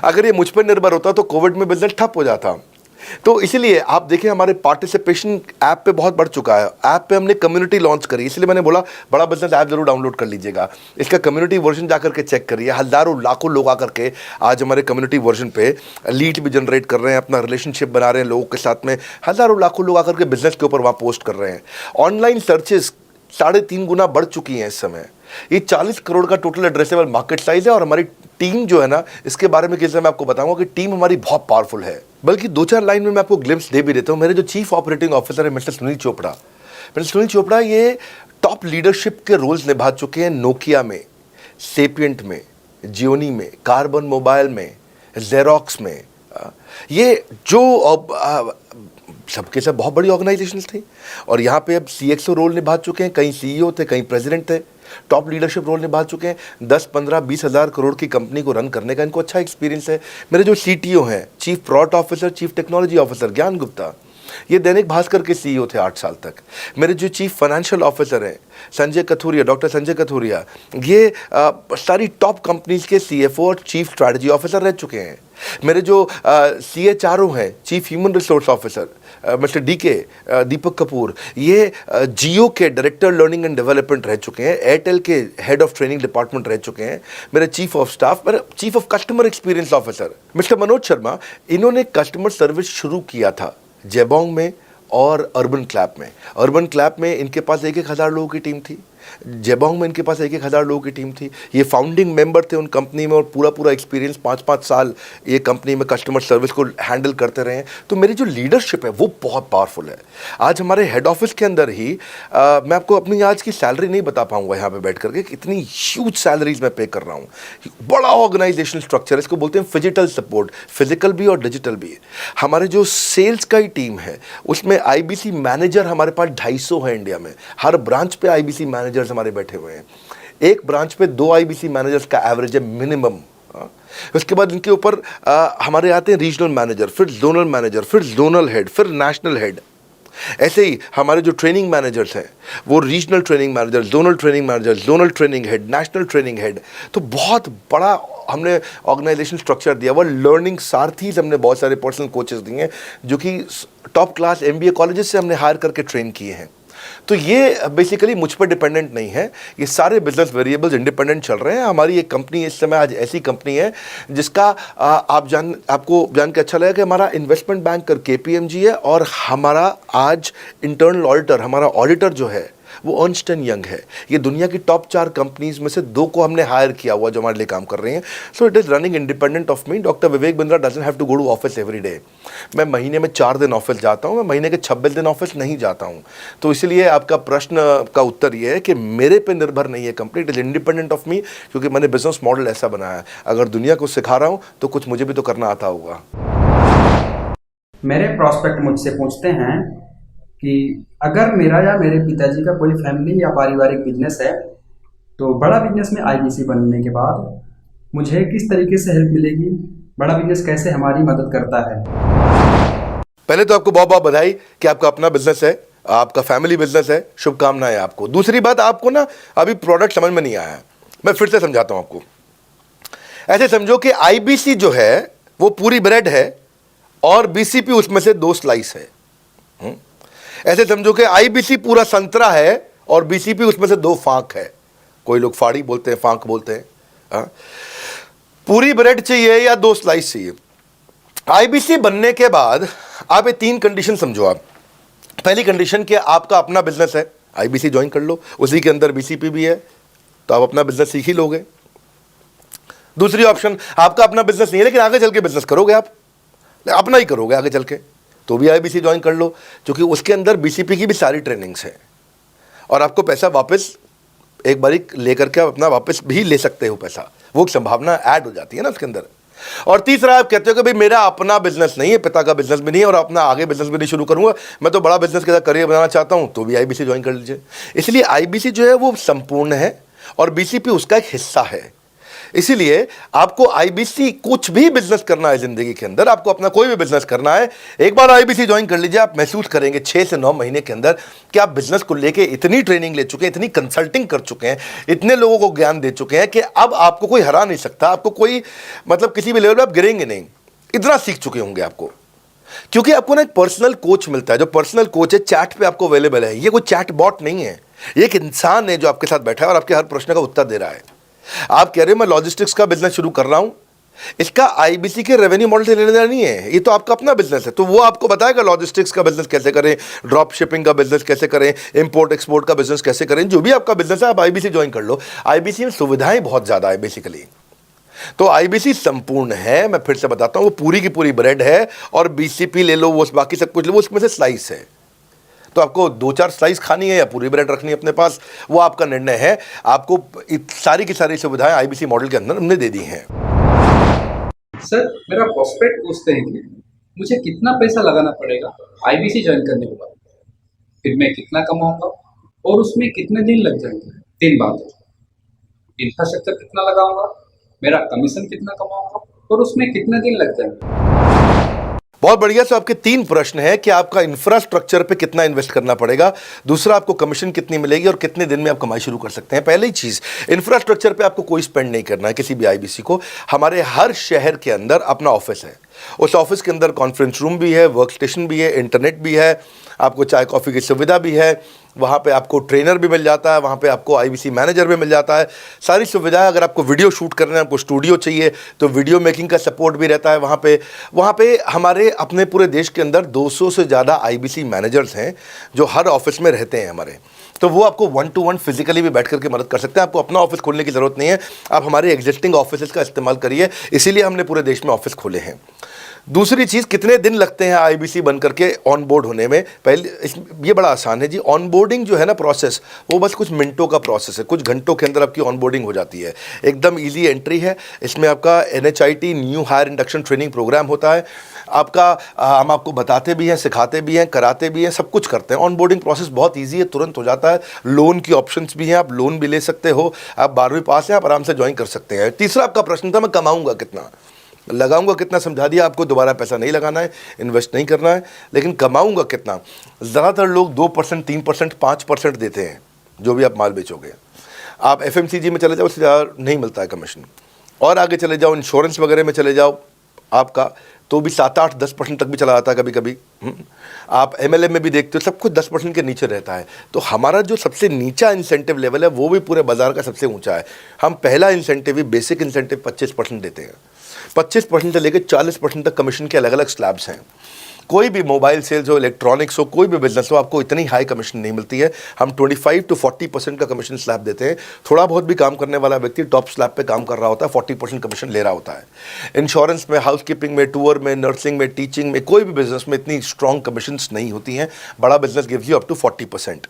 Speaker 1: अगर ये मुझ पर निर्भर होता तो कोविड में बिजनेस ठप हो जाता। तो इसीलिए आप देखिए, हमारे पार्टिसिपेशन ऐप पे बहुत बढ़ चुका है। ऐप पे हमने कम्युनिटी लॉन्च करी, इसलिए मैंने बोला बड़ा बिजनेस ऐप जरूर डाउनलोड कर लीजिएगा। इसका कम्युनिटी वर्जन जाकर के चेक करिए। हजारों लाखों लोग आकर के आज हमारे कम्युनिटी वर्जन पे लीड भी जनरेट कर रहे हैं, अपना रिलेशनशिप बना रहे हैं लोगों के साथ में। हजारों लाखों लोग आकर के बिजनेस के ऊपर वहाँ पोस्ट कर रहे हैं। ऑनलाइन सर्चेस 3.5 गुना बढ़ चुकी हैं इस समय। ये 40 करोड़ का टोटल एड्रेसेबल मार्केट साइज है। और हमारी टीम जो है ना, इसके बारे में किसी मैं आपको बताऊंगा कि टीम हमारी बहुत पावरफुल है। बल्कि 2-4 लाइन में मैं आपको ग्लिम्स दे भी देता हूं। मेरे जो चीफ ऑपरेटिंग ऑफिसर है मिस्टर सुनील चोपड़ा, ये टॉप लीडरशिप के रोल्स निभा चुके हैं नोकिया में, सेपियंट में, जियोनी में, कार्बन मोबाइल में, जेरोक्स में। ये जो सबके सब बहुत बड़ी ऑर्गेनाइजेशन थी और यहाँ पे अब CXO रोल निभा चुके हैं। कहीं CEO थे, कहीं प्रेसिडेंट थे। टॉप लीडरशिप रोल निभा चुके हैं। 10, 15, 20 हज़ार करोड़ की कंपनी को रन करने का इनको अच्छा एक्सपीरियंस है। मेरे जो CTO हैं, chief product officer, chief technology officer ज्ञान गुप्ता, ये दैनिक भास्कर के CEO थे 8 साल तक। मेरे जो चीफ फाइनेंशियल ऑफिसर हैं संजय कथुरिया, डॉक्टर संजय कथुरिया, ये सारी टॉप कंपनीज के CFO और चीफ स्ट्रैटेजी ऑफिसर रह चुके हैं। मेरे जो CHRO हैं, chief human resource officer mister DK Deepak Kapoor, ये जियो के डायरेक्टर लर्निंग एंड डेवलपमेंट रह चुके हैं। एयरटेल के हेड ऑफ ट्रेनिंग डिपार्टमेंट रह चुके हैं। मेरे चीफ ऑफ स्टाफ, मेरे chief of customer experience officer mister Manoj Sharma, इन्होंने कस्टमर सर्विस शुरू किया था जेबोंग में और अर्बन क्लैप में। अर्बन क्लैप में इनके पास 1-1 हज़ार लोगों की टीम थी। जेबोंग में इनके पास 1,000 लोगों की टीम थी। ये फाउंडिंग मेंबर थे उन कंपनी में और पूरा एक्सपीरियंस 5-5 साल ये कंपनी में कस्टमर सर्विस को हैंडल करते रहे हैं। तो मेरी जो लीडरशिप है वो बहुत पावरफुल है। आज हमारे हेड ऑफिस के अंदर ही मैं आपको अपनी आज की सैलरी नहीं बता पाऊंगा यहाँ पे बैठ करके, कितनी ह्यूज सैलरीज मैं पे कर रहा हूँ। बड़ा ऑर्गेनाइजेशनल स्ट्रक्चर, इसको बोलते हैं फिजिकल सपोर्ट, फिजिकल भी और डिजिटल भी। हमारे जो सेल्स का ही टीम है उसमें आईबीसी मैनेजर हमारे पास 250 है इंडिया में। हर ब्रांच पे आईबीसी मैनेजर्स हमारे बैठे हुए हैं। एक ब्रांच पे 2 आईबीसी मैनेजर्स का एवरेज है मिनिमम। उसके बाद इनके ऊपर हमारे आते हैं रीजनल मैनेजर, फिर जोनल मैनेजर, फिर जोनल हेड, फिर नेशनल हेड। ऐसे ही हमारे जो ट्रेनिंग मैनेजर्स हैं वो regional training manager, zonal training manager, zonal training head, national training head. तो बहुत बड़ा हमने ऑर्गेनाइजेशन स्ट्रक्चर दिया हुआ। लर्निंग सारथीज हमने बहुत सारे पर्सनल कोचेस दिए हैं जो कि टॉप क्लास MBA कॉलेजेस से हमने हायर करके ट्रेन किए हैं। तो ये बेसिकली मुझ पर डिपेंडेंट नहीं है, ये सारे बिजनेस वेरिएबल्स इंडिपेंडेंट चल रहे हैं। हमारी एक कंपनी इस समय आज ऐसी कंपनी है जिसका आपको जान के अच्छा लगेगा कि हमारा इन्वेस्टमेंट बैंकर KPMG है और हमारा आज इंटरनल ऑडिटर, हमारा ऑडिटर जो है वो अर्न्स्ट एंड यंग है। ये दुनिया की टॉप 4 कंपनीज में से 2 को हमने हायर किया हुआ जो हमारे लिए काम कर रही हैं। So it is running independent of me. Doctor Vivek Bindra doesn't have to go to office every day. मैं महीने में 4 दिन ऑफिस जाता हूँ, मैं महीने के 26 दिन ऑफिस नहीं जाता हूँ। तो इसलिए आपका प्रश्न का उत्तर ये है कि मेरे पे निर्भर नहीं है company, it is independent of मी, क्योंकि मैंने बिजनेस मॉडल ऐसा बनाया है। अगर दुनिया को सिखा रहा हूँ तो कुछ मुझे भी तो करना आता होगा।
Speaker 10: मेरे प्रॉस्पेक्ट मुझसे पूछते हैं कि अगर मेरा या मेरे पिताजी का कोई फैमिली या पारिवारिक बिजनेस है तो बड़ा बिजनेस में आईबीसी बनने के बाद मुझे किस तरीके से हेल्प मिलेगी, बड़ा बिजनेस कैसे हमारी मदद करता है।
Speaker 1: पहले तो आपको बहुत बहुत बधाई कि आपका अपना बिजनेस है, आपका फैमिली बिजनेस है, शुभकामनाएं आपको। दूसरी बात, आपको ना अभी प्रोडक्ट समझ में नहीं आया है, मैं फिर से समझाता हूं आपको। ऐसे समझो कि आईबीसी जो है वो पूरी ब्रेड है और बीसीपी उसमें से 2 स्लाइस है। ऐसे समझो कि आईबीसी पूरा संतरा है और बीसीपी उसमें से 2 फांक है। कोई लोग फाड़ी बोलते हैं, फांक बोलते हैं। पूरी ब्रेड चाहिए या 2 स्लाइस चाहिए। आईबीसी बनने के बाद आप ये 3 कंडीशन समझो। आप पहली कंडीशन कि आपका अपना बिजनेस है, आईबीसी ज्वाइन कर लो, उसी के अंदर बीसीपी भी है तो आप अपना बिजनेस सीख ही लोगे। दूसरी ऑप्शन, आपका अपना बिजनेस नहीं है लेकिन आगे चल के बिजनेस करोगे, आप अपना ही करोगे आगे चल के, तो भी आईबीसी ज्वाइन कर लो, क्योंकि उसके अंदर बीसीपी की भी सारी ट्रेनिंग्स है और आपको पैसा वापस एक बारी लेकर के आप अपना वापस भी ले सकते हो पैसा, वो संभावना ऐड हो जाती है ना उसके अंदर। और तीसरा, आप कहते हो कि भाई मेरा अपना बिजनेस नहीं है, पिता का बिजनेस भी नहीं है और अपना आगे बिजनेस भी नहीं शुरू करूंगा, मैं तो बड़ा बिजनेस के साथ करियर बनाना चाहता हूं, तो भी आईबीसी ज्वाइन कर लीजिए। इसलिए आईबीसी जो है वो संपूर्ण है और बीसीपी उसका एक हिस्सा है। इसीलिए आपको आईबीसी, कुछ भी बिजनेस करना है जिंदगी के अंदर, आपको अपना कोई भी बिजनेस करना है, एक बार आईबीसी ज्वाइन कर लीजिए। आप महसूस करेंगे 6 से 9 महीने के अंदर कि आप बिजनेस को लेके इतनी ट्रेनिंग ले चुके हैं, इतनी कंसल्टिंग कर चुके हैं, इतने लोगों को ज्ञान दे चुके हैं कि अब आपको कोई हरा नहीं सकता, आपको कोई मतलब किसी भी लेवल पर आप गिरेंगे नहीं, इतना सीख चुके होंगे आपको। क्योंकि आपको ना एक पर्सनल कोच मिलता है, जो पर्सनल कोच है चैट पे आपको अवेलेबल है। ये कोई चैट बॉट नहीं है, ये एक इंसान है जो आपके साथ बैठा है और आपके हर प्रश्न का उत्तर दे रहा है। आप कह रहे हो मैं लॉजिस्टिक्स का बिजनेस शुरू कर रहा हूं, इसका आईबीसी के रेवेन्यू मॉडल से लेने देना नहीं है, ये तो आपका अपना बिजनेस है, तो वो आपको बताएगा लॉजिस्टिक्स का बिजनेस कैसे करें, ड्रॉप शिपिंग का बिजनेस कैसे करें, इंपोर्ट एक्सपोर्ट का बिजनेस कैसे करें, जो भी आपका बिजनेस है आप आईबीसी ज्वाइन कर लो। आईबीसी में सुविधाएं बहुत ज्यादा है बेसिकली, तो आईबीसी संपूर्ण है। मैं फिर से बताता हूं, वो पूरी की पूरी ब्रेड है और बीसीपी ले लो, वो बाकी सब कुछ ले लो, उसमें से स्लाइस है। तो आपको 2-4 स्लाइस खानी है या पूरी ब्रेड रखनी है अपने पास, वो आपका निर्णय है। आपको सारी की सारी सुविधाएं आईबीसी मॉडल के अंदर हमने दे दी हैं।
Speaker 10: सर, मेरा प्रॉस्पेक्ट पूछते हैं कि मुझे कितना पैसा लगाना पड़ेगा आईबीसी ज्वाइन करने के बाद, फिर मैं कितना कमाऊंगा और उसमें कितने दिन लग जाएंगे। 3 बातें, इंफ्रास्ट्रक्चर कितना लगाऊंगा, मेरा कमीशन कितना कमाऊंगा और उसमें कितने दिन लग जाएंगे।
Speaker 1: बहुत बढ़िया। सो आपके 3 प्रश्न हैं कि आपका इंफ्रास्ट्रक्चर पे कितना इन्वेस्ट करना पड़ेगा, दूसरा आपको कमीशन कितनी मिलेगी और कितने दिन में आप कमाई शुरू कर सकते हैं। पहली चीज, इंफ्रास्ट्रक्चर पे आपको कोई स्पेंड नहीं करना है किसी भी आईबीसी को। हमारे हर शहर के अंदर अपना ऑफिस है, उस ऑफिस के अंदर कॉन्फ्रेंस रूम भी है, वर्क स्टेशन भी है, इंटरनेट भी है, आपको चाय कॉफ़ी की सुविधा भी है, वहाँ पे आपको ट्रेनर भी मिल जाता है, वहाँ पे आपको आईबीसी मैनेजर भी मिल जाता है, सारी सुविधाएं। अगर आपको वीडियो शूट करना है, आपको स्टूडियो चाहिए तो वीडियो मेकिंग का सपोर्ट भी रहता है वहाँ पे हमारे अपने पूरे देश के अंदर 200 से ज़्यादा आईबीसी मैनेजर्स हैं जो हर ऑफिस में रहते हैं हमारे। तो वो आपको 1-to-1 फिजिकली भी बैठ करके मदद कर सकते हैं। आपको अपना ऑफिस खोलने की ज़रूरत नहीं है, आप हमारे एग्जिस्टिंग ऑफिस का इस्तेमाल करिए, इसीलिए हमने पूरे देश में ऑफिस खोले हैं। दूसरी चीज़, कितने दिन लगते हैं आईबीसी बन करके ऑन बोर्ड होने में? ये बड़ा आसान है जी। ऑन बोर्डिंग जो है ना प्रोसेस, वो बस कुछ मिनटों का प्रोसेस है, कुछ घंटों के अंदर आपकी ऑन बोर्डिंग हो जाती है। एकदम ईजी एंट्री है। इसमें आपका NHIT new hire induction training program होता है। आपका हम आपको बताते भी हैं, सिखाते भी हैं, कराते भी हैं, सब कुछ करते हैं। ऑन बोर्डिंग प्रोसेस बहुत ईजी है, तुरंत हो जाता है। लोन की ऑप्शंस भी हैं, आप लोन भी ले सकते हो। आप 12वीं पास हैं, आप आराम से ज्वाइन कर सकते हैं। तीसरा आपका प्रश्न था, मैं कमाऊँगा कितना, लगाऊंगा कितना, समझा दिया आपको। दोबारा पैसा नहीं लगाना है, इन्वेस्ट नहीं करना है, लेकिन कमाऊंगा कितना। ज़्यादातर लोग 2%, 3%, 5% देते हैं जो भी आप माल बेचोगे। आप FMCG में चले जाओ, उससे ज़्यादा नहीं मिलता है कमीशन। और आगे चले जाओ, इंश्योरेंस वगैरह में चले जाओ आपका, तो भी 7, 8, 10% तक भी चला जाता है कभी कभी। आप MLM में भी देखते हो, सब कुछ 10% के नीचे रहता है। तो हमारा जो सबसे नीचा इंसेंटिव लेवल है, वो भी पूरे बाजार का सबसे ऊंचा है। हम पहला इंसेंटिव भी, बेसिक इंसेंटिव 25% देते हैं। 25% से लेकर 40% तक कमीशन के अलग अलग स्लैब्स हैं। कोई भी मोबाइल सेल्स हो, इलेक्ट्रॉनिक्स हो, कोई भी बिजनेस हो, आपको इतनी हाई कमीशन नहीं मिलती है। हम 25 to 40% का कमीशन स्लैब देते हैं। थोड़ा बहुत भी काम करने वाला व्यक्ति टॉप स्लैब पे काम कर रहा होता है, 40% कमीशन ले रहा होता है। इंश्योरेंस में, हाउसकीपिंग में, टूर में, नर्सिंग में, टीचिंग में, कोई भी बिजनेस में इतनी स्ट्रॉन्ग कमीशंस नहीं होती हैं। बड़ा business gives you up to 40%।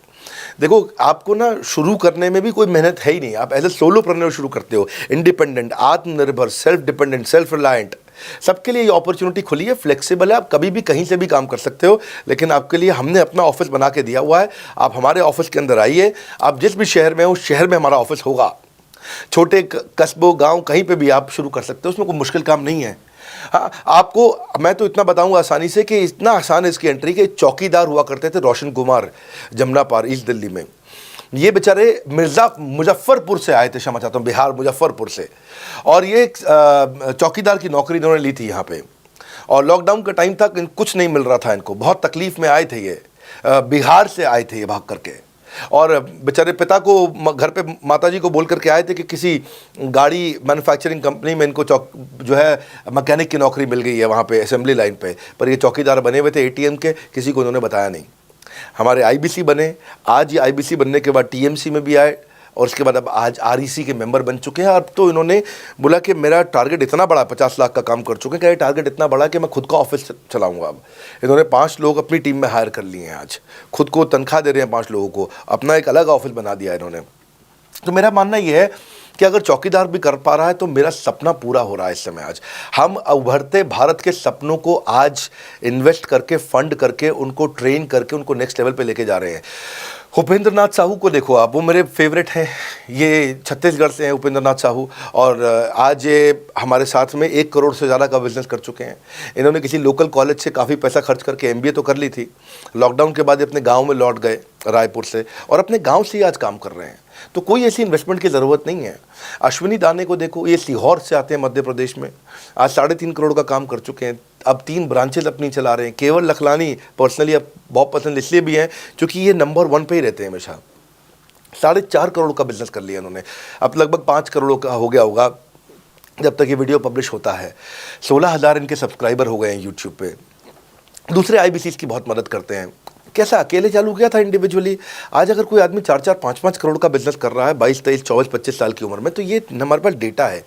Speaker 1: देखो, आपको ना शुरू करने में भी कोई मेहनत है ही नहीं। आप एज ए सोलोप्रेन्योर शुरू करते हो, इंडिपेंडेंट, आत्मनिर्भर, सेल्फ डिपेंडेंट, सेल्फ रिलायंट, सबके लिए ये अपॉर्चुनिटी खुली है। फ्लेक्सिबल है, आप कभी भी कहीं से भी काम कर सकते हो। लेकिन आपके लिए हमने अपना ऑफिस बना के दिया हुआ है। आप हमारे ऑफिस के अंदर आइए, आप जिस भी शहर में हो, उस शहर में हमारा ऑफिस होगा। छोटे कस्बों, गांव, कहीं पे भी आप शुरू कर सकते हो, उसमें कोई मुश्किल काम नहीं है। हाँ, आपको मैं तो इतना बताऊंगा आसानी से कि इतना आसान है इसकी एंट्री कि चौकीदार हुआ करते थे रोशन कुमार, जमुना पार, ईस्ट दिल्ली में। ये बेचारे मुजफ्फरपुर से आए थे, क्षमा चाहता हूँ, बिहार मुजफ्फरपुर से। और ये चौकीदार की नौकरी इन्होंने ली थी यहाँ पे। और लॉकडाउन का टाइम था, कुछ नहीं मिल रहा था इनको, बहुत तकलीफ में आए थे ये। बिहार से आए थे ये भाग करके। और बेचारे पिता को घर पे माताजी को बोल करके आए थे कि किसी गाड़ी मैन्युफैक्चरिंग कंपनी में इनको जो है मैकेनिक की नौकरी मिल गई है वहाँ पे असेंबली लाइन पे। पर ये चौकीदार बने हुए थे ATM के, किसी को उन्होंने बताया नहीं। हमारे IBC बने, आज ये IBC बनने के बाद TMC में भी आए, और उसके बाद अब आज REC के मेंबर बन चुके हैं। अब तो इन्होंने बोला कि मेरा टारगेट इतना बड़ा, 50 लाख का काम कर चुके हैं, कि ये टारगेट इतना बड़ा कि मैं खुद का ऑफिस चलाऊंगा। अब इन्होंने 5 लोग अपनी टीम में हायर कर लिए हैं। आज खुद को तनख्वाह दे रहे हैं 5 लोगों को, अपना एक अलग ऑफिस बना दिया इन्होंने। तो मेरा मानना ये है कि अगर चौकीदार भी कर पा रहा है तो मेरा सपना पूरा हो रहा है इस समय। आज हम उभरते भारत के सपनों को आज इन्वेस्ट करके, फंड करके, उनको ट्रेन करके, उनको नेक्स्ट लेवल पे लेके जा रहे हैं। उपेंद्र नाथ साहू को देखो आप, वो मेरे फेवरेट हैं। ये छत्तीसगढ़ से हैं उपेंद्र नाथ साहू, और आज ये हमारे साथ में 1 करोड़ से ज़्यादा का बिजनेस कर चुके हैं। इन्होंने किसी लोकल कॉलेज से काफ़ी पैसा खर्च करके MBA तो कर ली थी। लॉकडाउन के बाद अपने गांव में लौट गए रायपुर से, और अपने गांव से ही आज काम कर रहे हैं। तो कोई ऐसी इन्वेस्टमेंट की ज़रूरत नहीं है। अश्विनी दाने को देखो, ये सीहोर से आते हैं मध्य प्रदेश में, आज 3.5 करोड़ का काम कर चुके हैं। अब 3 ब्रांचेज अपनी चला रहे हैं। केवल लखलानी पर्सनली अब बहुत पसंद इसलिए भी हैं क्योंकि ये नंबर 1 पे ही रहते हैं हमेशा। 4.5 करोड़ का बिजनेस कर लिया उन्होंने, अब लगभग 5 करोड़ का हो गया होगा जब तक ये वीडियो पब्लिश होता है। 16,000 इनके सब्सक्राइबर हो गए हैं यूट्यूब पे। दूसरे IBCs की बहुत मदद करते हैं। कैसा अकेले चालू किया था इंडिविजुअली, आज अगर कोई आदमी 4-4, 5-5 करोड़ का बिजनेस कर रहा है 22, 23, 24, 25 साल की उम्र में, तो ये हमारे पास डेटा है,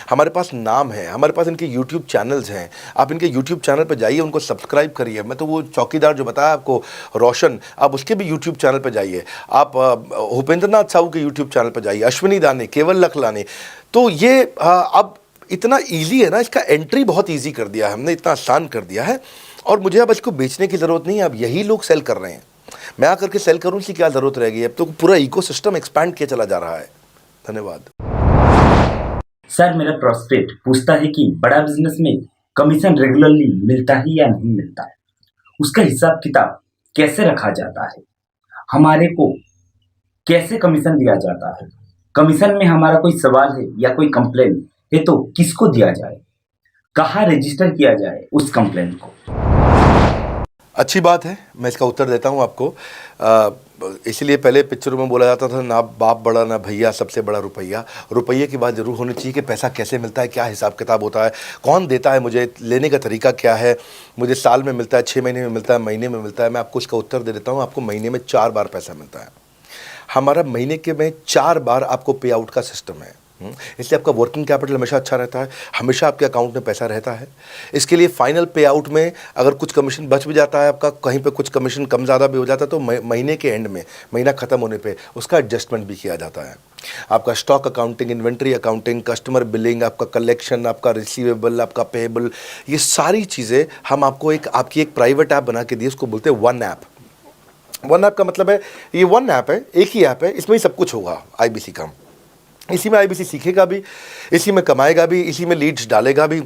Speaker 1: हमारे पास नाम है, हमारे पास इनके यूट्यूब चैनल्स हैं। आप इनके यूट्यूब चैनल पर जाइए, उनको सब्सक्राइब करिए। मैं तो वो चौकीदार जो बताया आपको रोशन, आप उसके भी यूट्यूब चैनल पर जाइए। आप उपेंद्र नाथ साहू के यूट्यूब चैनल पर जाइए, अश्विनी दाने, केवल लखलानी। तो ये अब इतना ईजी है ना, इसका एंट्री बहुत ईजी कर दिया है हमने, इतना आसान कर दिया है। और मुझे अब इसको बेचने की ज़रूरत नहीं है, अब यही लोग सेल कर रहे हैं। मैं आकर के सेल करूँ, इसकी क्या ज़रूरत रहेगी? अब तो पूरा इकोसिस्टम एक्सपैंड किया चला जा रहा है। धन्यवाद।
Speaker 11: सर, मेरा प्रोस्पेक्ट पूछता है कि बड़ा बिजनेस में कमीशन रेगुलरली मिलता ही या नहीं मिलता है, उसका हिसाब किताब कैसे रखा जाता है, हमारे को कैसे कमीशन दिया जाता है, कमीशन में हमारा कोई सवाल है या कोई कंप्लेन है तो किसको दिया जाए, कहाँ रजिस्टर किया जाए उस कंप्लेन को।
Speaker 1: अच्छी बात है, मैं इसका उत्तर देता हूँ आपको। इसलिए पहले पिक्चरों में बोला जाता था, ना बाप बड़ा ना भैया, सबसे बड़ा रुपया। रुपये की बात ज़रूर होनी चाहिए कि पैसा कैसे मिलता है, क्या हिसाब किताब होता है, कौन देता है, मुझे लेने का तरीका क्या है, मुझे साल में मिलता है, 6 महीने में मिलता है, महीने में मिलता है। मैं आपको इसका उत्तर दे देता हूँ। आपको महीने में 4 बार पैसा मिलता है। हमारा महीने के में 4 बार आपको पे आउट का सिस्टम है। इसलिए आपका वर्किंग कैपिटल हमेशा अच्छा रहता है, हमेशा आपके अकाउंट में पैसा रहता है। इसके लिए फाइनल पे आउट में अगर कुछ कमीशन बच भी जाता है आपका, कहीं पे कुछ कमीशन कम ज़्यादा भी हो जाता है, तो महीने के एंड में, महीना ख़त्म होने पे उसका एडजस्टमेंट भी किया जाता है। आपका stock accounting, inventory accounting, customer billing, आपका कलेक्शन, आपका रिसीवेबल, आपका पेएबल, ये सारी चीज़ें हम आपको आपकी एक प्राइवेट ऐप बना के दी, उसको बोलते हैं वन ऐप। वन ऐप का मतलब है ये वन ऐप है, एक ही ऐप है, इसमें ही सब कुछ होगा आईबीसी का। इसी में आईबीसी सीखेगा भी, इसी में कमाएगा भी, इसी में लीड्स डालेगा भी,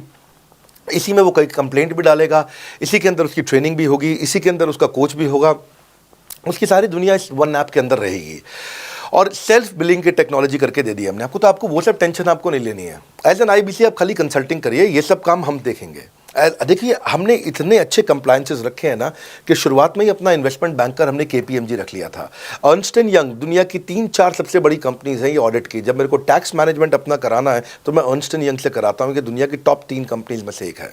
Speaker 1: इसी में वो कई कंप्लेंट भी डालेगा, इसी के अंदर उसकी ट्रेनिंग भी होगी, इसी के अंदर उसका कोच भी होगा, उसकी सारी दुनिया इस वन ऐप के अंदर रहेगी। और सेल्फ बिलिंग की टेक्नोलॉजी करके दे दी हमने आपको, तो आपको वो सब टेंशन आपको नहीं लेनी है। एज एन आईबीसी आप खाली कंसल्टिंग करिए, ये सब काम हम देखेंगे। देखिए हमने इतने अच्छे कंप्लायंसेस रखे हैं ना कि शुरुआत में ही अपना इन्वेस्टमेंट बैंकर हमने केपीएमजी रख लिया था। अर्नस्ट एंड यंग दुनिया की 3-4 सबसे बड़ी कंपनीज हैं ये ऑडिट की। जब मेरे को टैक्स मैनेजमेंट अपना कराना है तो मैं अर्नस्ट एंड यंग से कराता हूँ कि दुनिया की टॉप 3 कंपनीज में से एक है।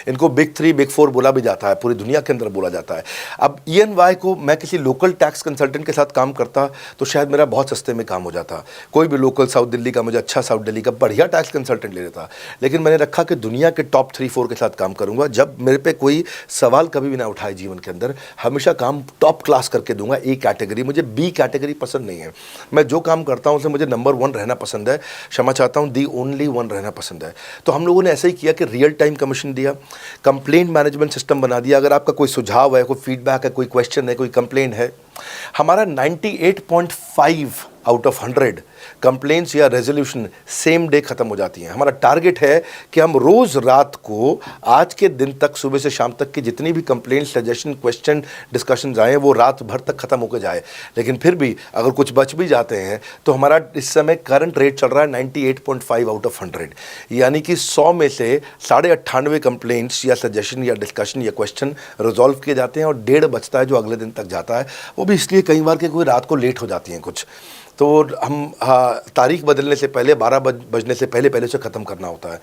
Speaker 1: इनको बिग 3, बिग 4 बोला भी जाता है, पूरी दुनिया के अंदर बोला जाता है। अब EY को मैं किसी लोकल टैक्स कंसल्टेंट के साथ काम करता तो शायद मेरा बहुत सस्ते में काम हो जाता। कोई भी लोकल साउथ दिल्ली का, मुझे अच्छा साउथ दिल्ली का बढ़िया टैक्स कंसल्टेंट ले लेता। लेकिन मैंने रखा कि दुनिया के टॉप 3-4 के साथ काम करूंगा। जब मेरे पे कोई सवाल कभी भी ना उठाए जीवन के अंदर, हमेशा काम टॉप क्लास करके दूंगा। ए कैटेगरी, मुझे बी कैटेगरी पसंद नहीं है। मैं जो काम करता हूँ उसमें मुझे नंबर 1 रहना पसंद है, क्षमा चाहता हूँ, दी ओनली 1 रहना पसंद है। तो हम लोगों ने ऐसा ही किया कि रियल टाइम कमीशन दिया, कंप्लेंट मैनेजमेंट सिस्टम बना दिया। अगर आपका कोई सुझाव है, कोई फीडबैक है, कोई क्वेश्चन है, कोई कंप्लेंट है, हमारा 98.5 आउट ऑफ 100 कंप्लेंट्स या रेजोल्यूशन सेम डे खत्म हो जाती हैं। हमारा टारगेट है कि हम रोज़ रात को आज के दिन तक, सुबह से शाम तक की जितनी भी कंप्लेंट, सजेशन, क्वेश्चन, डिस्कशंस आए वो रात भर तक खत्म होकर जाए। लेकिन फिर भी अगर कुछ बच भी जाते हैं तो हमारा इस समय करंट रेट चल रहा है 98.5 आउट ऑफ 100, यानी कि 100 में से 98.5 कंप्लेंट्स या सजेशन या डिस्कशन या क्वेश्चन रिजॉल्व किए जाते हैं और 1.5 बचता है जो अगले दिन तक जाता है। वो भी इसलिए कई बार कि कोई रात को लेट हो जाती हैं कुछ, तो हम तारीख बदलने से पहले, 12 बजने से पहले उसे ख़त्म करना होता है।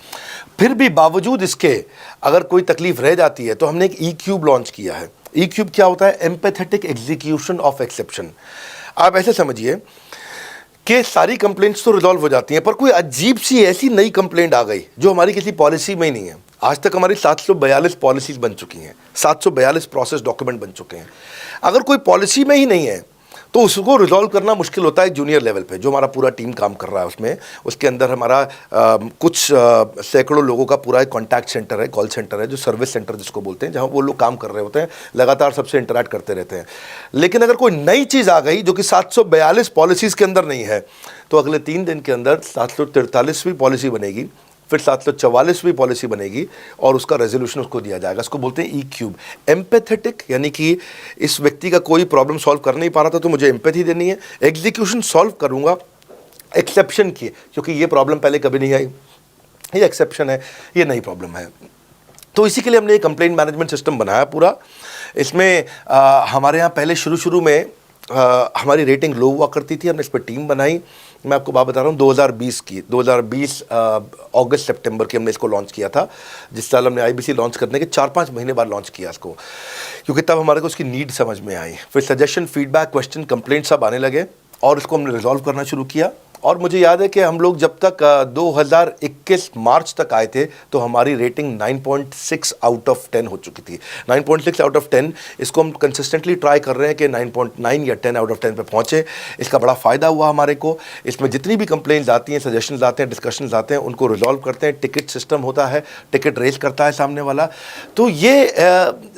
Speaker 1: फिर भी बावजूद इसके अगर कोई तकलीफ रह जाती है तो हमने एक E-क्यूब लॉन्च किया है। E-क्यूब क्या होता है? Empathetic execution of exception. आप ऐसे समझिए कि सारी कंप्लेंट्स तो रिजॉल्व हो जाती हैं, पर कोई अजीब सी ऐसी नई कंप्लेंट आ गई जो हमारी किसी पॉलिसी में ही नहीं है। आज तक हमारी 742 पॉलिसीज़ बन चुकी हैं, 742 प्रोसेस डॉक्यूमेंट बन चुके हैं। अगर कोई पॉलिसी में ही नहीं है तो उसको रिजॉल्व करना मुश्किल होता है जूनियर लेवल पे, जो हमारा पूरा टीम काम कर रहा है उसमें। उसके अंदर हमारा कुछ सैकड़ों लोगों का पूरा एक कॉन्टैक्ट सेंटर है, कॉल सेंटर है, जो सर्विस सेंटर जिसको बोलते हैं, जहाँ वो लोग काम कर रहे होते हैं, लगातार सबसे इंटरैक्ट करते रहते हैं। लेकिन अगर कोई नई चीज़ आ गई जो कि 742 पॉलिसीज़ के अंदर नहीं है, तो अगले 3 दिन के अंदर 743वीं पॉलिसी बनेगी, फिर 744वीं पॉलिसी बनेगी और उसका रेजोल्यूशन उसको दिया जाएगा। इसको बोलते हैं E-क्यूब। एम्पैथेटिक यानी कि इस व्यक्ति का कोई प्रॉब्लम सॉल्व कर नहीं पा रहा था तो मुझे एम्पैथी देनी है, एग्जीक्यूशन सॉल्व करूंगा एक्सेप्शन की, क्योंकि ये प्रॉब्लम पहले कभी नहीं आई, ये एक्सेप्शन है, ये नई प्रॉब्लम है। तो इसी के लिए हमने एक कंप्लेंट मैनेजमेंट सिस्टम बनाया पूरा। इसमें हमारे यहाँ पहले शुरू में हमारी रेटिंग लो हुआ करती थी, हमने इस पर टीम बनाई। मैं आपको बात बता रहा हूँ 2020 अगस्त सितंबर की हमने इसको लॉन्च किया था। जिस साल हमने आईबीसी लॉन्च करने के 4-5 महीने बाद लॉन्च किया इसको, क्योंकि तब हमारे को उसकी नीड समझ में आई। फिर सजेशन, फीडबैक, क्वेश्चन, कंप्लेंट सब आने लगे और इसको हमने रिजॉल्व करना शुरू किया। और मुझे याद है कि हम लोग जब तक 2021 मार्च तक आए थे तो हमारी रेटिंग 9.6 आउट ऑफ 10 हो चुकी थी। 9.6 आउट ऑफ 10, इसको हम कंसिस्टेंटली ट्राई कर रहे हैं कि 9.9 या 10 आउट ऑफ 10 पे पहुँचे। इसका बड़ा फ़ायदा हुआ हमारे को। इसमें जितनी भी कंप्लेंट्स आती हैं, सजेशंस आते हैं, डिस्कशंस आते हैं, उनको रिजॉल्व करते हैं। टिकट सिस्टम होता है, टिकट रेज करता है सामने वाला। तो ये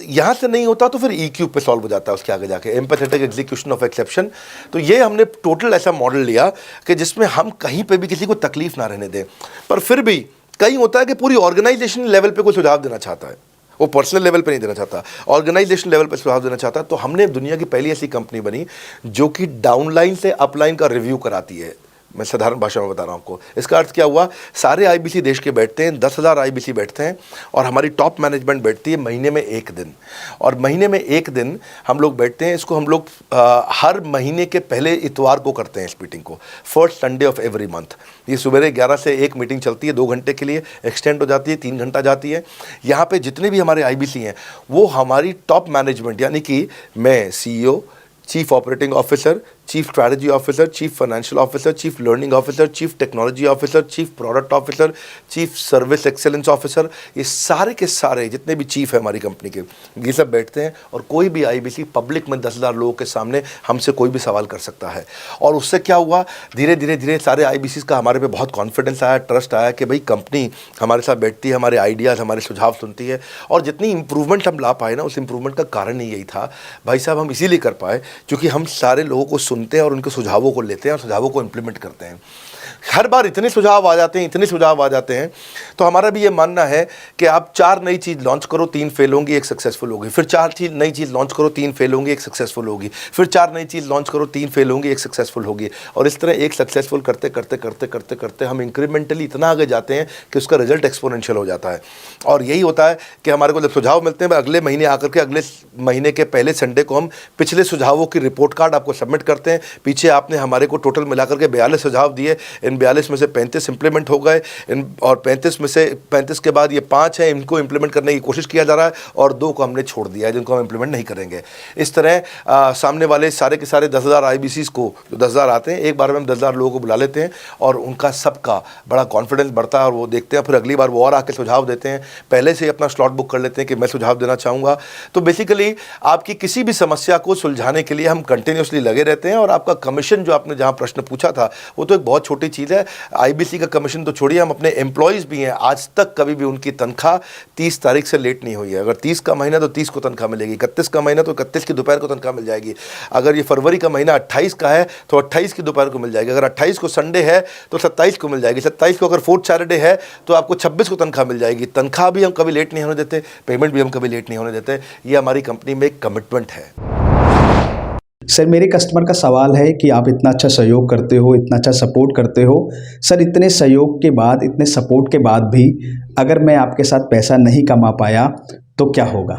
Speaker 1: यहाँ से नहीं होता तो फिर E-क्यूब पे सॉल्व हो जाता है उसके आगे जाके, एम्पैथेटिक एग्जीक्यूशन ऑफ एक्सेप्शन। तो ये हमने टोटल ऐसा मॉडल लिया कि जिसमें हम कहीं पे भी किसी को तकलीफ ना रहने दें। पर फिर भी कहीं होता है कि पूरी ऑर्गेनाइजेशन लेवल पे कोई सुझाव देना चाहता है, वो पर्सनल लेवल पे नहीं देना चाहता, ऑर्गेनाइजेशन लेवल पे सुझाव देना चाहता है। तो हमने दुनिया की पहली ऐसी कंपनी बनी जो कि डाउनलाइन से अपलाइन का रिव्यू कराती है। मैं साधारण भाषा में बता रहा हूँ आपको। इसका अर्थ क्या हुआ? सारे आईबीसी देश के बैठते हैं, 10,000 आईबीसी बैठते हैं और हमारी टॉप मैनेजमेंट बैठती है महीने में 1 दिन। और महीने में 1 दिन हम लोग बैठते हैं। इसको हम लोग हर महीने के पहले इतवार को करते हैं इस मीटिंग को, first Sunday off every month. ये सुबह 11 से 1 मीटिंग चलती है, 2 घंटे के लिए एक्सटेंड हो जाती है, 3 घंटा जाती है। यहाँ पर जितने भी हमारे आईबीसी हैं वो हमारी टॉप मैनेजमेंट, यानी कि मैं CEO, chief operating officer, chief strategy officer, chief financial officer, chief learning officer, chief technology officer, chief product officer, chief service excellence officer, ये सारे के सारे जितने भी चीफ है हमारी कंपनी के, ये सब बैठते हैं और कोई भी आईबीसी पब्लिक में 10,000 लोगों के सामने हमसे कोई भी सवाल कर सकता है। और उससे क्या हुआ, धीरे धीरे धीरे सारे आईबीसी का हमारे पे बहुत कॉन्फिडेंस आया, ट्रस्ट आया कि भाई कंपनी हमारे साथ बैठती है, हमारे आइडियाज़, हमारे सुझाव सुनती है। और जितनी इंप्रूवमेंट हम ला पाए ना, उस इंप्रूवमेंट का कारण ही यही था भाई साहब, हम इसीलिए कर पाए क्योंकि हम सारे लोगों को सुनते हैं और उनके सुझावों को लेते हैं और सुझावों को इम्प्लीमेंट करते हैं। हर बार इतने सुझाव आ जाते हैं, इतने सुझाव आ जाते हैं, तो हमारा भी ये मानना है कि आप 4 नई चीज़ लॉन्च करो, 3 फेल होंगी, 1 सक्सेसफुल होगी, फिर 4 नई चीज़ लॉन्च करो, 3 फेल होंगी, 1 सक्सेसफुल होगी, फिर 4 नई चीज़ लॉन्च करो, 3 फेल होंगी, 1 सक्सेसफुल होगी। और इस तरह एक सक्सेसफुल करते करते करते करते करते हम इंक्रीमेंटली इतना आगे जाते हैं कि उसका रिजल्ट एक्सपोनेंशियल हो जाता है। और यही होता है कि हमारे को जब सुझाव मिलते हैं, अगले महीने आकर के अगले महीने के पहले संडे को हम पिछले सुझावों की रिपोर्ट कार्ड आपको सबमिट करते हैं। पीछे आपने हमारे को टोटल मिलाकर के 42 सुझाव दिए, इन 42 में से 35 इंप्लीमेंट हो गए, और 35 में से 35 के बाद ये 5 हैं, इनको इंप्लीमेंट करने की कोशिश किया जा रहा है और 2 को हमने छोड़ दिया है जिनको हम इंप्लीमेंट नहीं करेंगे। इस तरह सामने वाले सारे के सारे 10,000 आईबीसीज को, जो 10,000 आते हैं, एक बार में हम 10,000 लोगों को बुला लेते हैं और उनका सबका बड़ा कॉन्फिडेंस बढ़ता है और वो देखते हैं, फिर अगली बार वो और आके सुझाव देते हैं, पहले से ही अपना स्लॉट बुक कर लेते हैं कि मैं सुझाव देना चाहूँगा। तो बेसिकली आपकी किसी भी समस्या को सुलझाने के लिए हम कंटिन्यूसली लगे रहते हैं। और आपका कमीशन, जो आपने जहाँ प्रश्न पूछा था, वो तो एक बहुत छोटी चीज़ है। आईबीसी का कमीशन तो छोड़िए, हम अपने एम्प्लॉयज़ भी हैं, आज तक कभी भी उनकी तनख्वाह 30 तारीख से लेट नहीं हुई है। अगर 30 का महीना तो 30 को तनख्वाह मिलेगी, 31 का महीना तो 31 की दोपहर को तनख्वाह मिल जाएगी। अगर ये फरवरी का महीना 28 का है तो 28 की दोपहर को मिल जाएगी। अगर 28 को संडे है तो 27 को मिल जाएगी। 27 को अगर 4th सैटरडे है तो आपको 26 को तनख्वाह मिल जाएगी। तनख्वाह भी हम कभी लेट नहीं होने देते, पेमेंट भी हम कभी लेट नहीं होने देते। ये हमारी कंपनी में एक कमिटमेंट है।
Speaker 2: सर, मेरे कस्टमर का सवाल है कि आप इतना अच्छा सहयोग करते हो, इतना अच्छा सपोर्ट करते हो, सर इतने सहयोग के बाद, इतने सपोर्ट के बाद भी अगर मैं आपके साथ पैसा नहीं कमा पाया तो क्या होगा?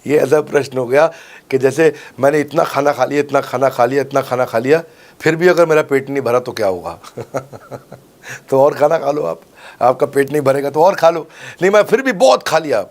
Speaker 1: ये ऐसा प्रश्न हो गया कि जैसे मैंने इतना खाना खा लिया, इतना खाना खा लिया, इतना खाना खा लिया, फिर भी अगर मेरा पेट नहीं भरा तो क्या होगा? तो और खाना खा लो आप, आपका पेट नहीं भरेगा तो और खा लो। नहीं, मैं फिर भी बहुत खा लिया,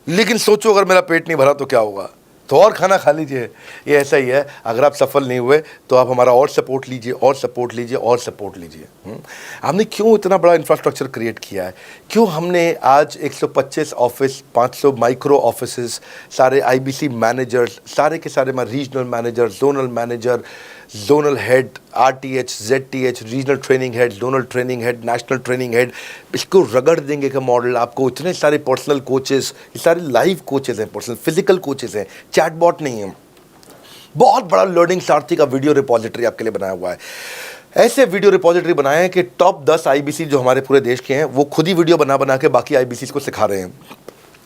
Speaker 1: लेकिन सोचो अगर मेरा पेट नहीं भरा तो क्या होगा, तो और खाना खा लीजिए। ये ऐसा ही है, अगर आप सफल नहीं हुए तो आप हमारा और सपोर्ट लीजिए, और सपोर्ट लीजिए, और सपोर्ट लीजिए। हमने क्यों इतना बड़ा इंफ्रास्ट्रक्चर क्रिएट किया है, क्यों हमने आज 125 ऑफिस, 500 माइक्रो ऑफिसेस, सारे आईबीसी मैनेजर्स, सारे के सारे regional manager, zonal manager, zonal head, RTH, ZTH, regional training head, zonal training head, national training head, इसको रगड़ देंगे का मॉडल आपको। इतने सारे पर्सनल कोचेस, ये सारे लाइव कोचेस हैं, पर्सनल फिजिकल कोचेस हैं, चैटबॉट नहीं है। बहुत बड़ा लर्निंग सारथी का वीडियो रिपोजिटरी आपके लिए बनाया हुआ है। ऐसे वीडियो रिपोजिटरी बनाए हैं कि टॉप 10 आईबीसी जो हमारे पूरे देश के हैं, वो खुद ही वीडियो बना बना के बाकी आईबीसी को सिखा रहे हैं।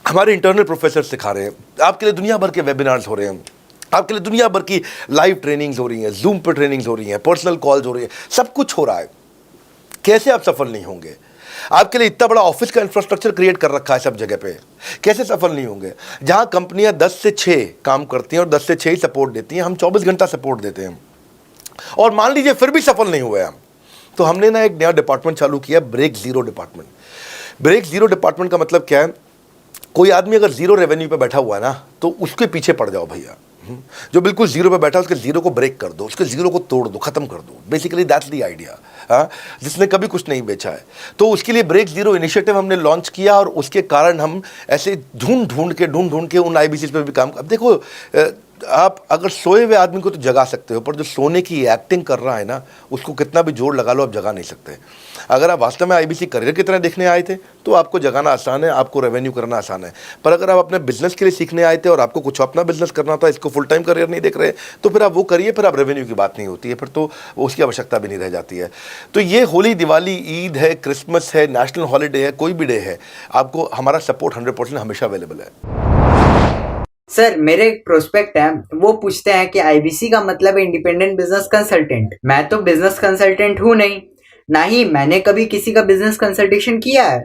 Speaker 1: हमारे इंटरनल प्रोफेसर सिखा रहे हैं, आपके लिए दुनिया भर के वेबिनार्स हो रहे हैं, आपके लिए दुनिया भर की लाइव ट्रेनिंग्स हो रही हैं, जूम पर ट्रेनिंग्स हो रही हैं, पर्सनल कॉल्स हो रही हैं, सब कुछ हो रहा है। कैसे आप सफल नहीं होंगे? आपके लिए इतना बड़ा ऑफिस का इंफ्रास्ट्रक्चर क्रिएट कर रखा है सब जगह पे, कैसे सफल नहीं होंगे? जहां कंपनियां 10 से 6 काम करती हैं और 10 से 6 ही सपोर्ट देती हैं, हम 24 घंटा सपोर्ट देते हैं। और मान लीजिए फिर भी सफल नहीं हुए हम, तो हमने ना एक नया डिपार्टमेंट चालू किया, break zero department. Break zero department का मतलब क्या है? कोई आदमी अगर जीरो रेवेन्यू पे बैठा हुआ है ना, तो उसके पीछे पड़ जाओ भैया। जो बिल्कुल जीरो पे बैठा है, उसके जीरो को ब्रेक कर दो, उसके जीरो को तोड़ दो, खत्म कर दो। Basically that's the idea. हाँ, जिसने कभी कुछ नहीं बेचा है, तो उसके लिए ब्रेक जीरो इनिशिएटिव हमने लॉन्च किया और उसके कारण हम ऐसे ढूंढ ढूंढ के उन आईबीसी पे भी काम। अब देखो, आप अगर सोए हुए आदमी को तो जगा सकते हो, पर जो सोने की एक्टिंग कर रहा है ना, उसको कितना भी जोर लगा लो, आप जगा नहीं सकते। अगर आप वास्तव में आईबीसी करियर की तरह देखने आए थे तो आपको जगाना आसान है, आपको रेवेन्यू करना आसान है। पर अगर आप अपने बिजनेस के लिए सीखने आए थे और आपको कुछ अपना बिजनेस करना था, इसको फुल टाइम करियर नहीं देख रहे, तो फिर आप वो करिए, फिर आप रेवेन्यू की बात नहीं होती है, फिर तो उसकी आवश्यकता भी नहीं रह जाती है। तो ये होली, दिवाली, ईद है, क्रिसमस है, नेशनल हॉलीडे है, कोई भी डे है, आपको हमारा सपोर्ट 100% हमेशा अवेलेबल है।
Speaker 12: सर, मेरे एक प्रोस्पेक्ट है, वो पूछते हैं कि आईबीसी का मतलब है इंडिपेंडेंट बिजनेस कंसल्टेंट। मैं तो बिजनेस कंसल्टेंट हूं नहीं, ना ही मैंने कभी किसी का बिजनेस कंसल्टेशन किया है,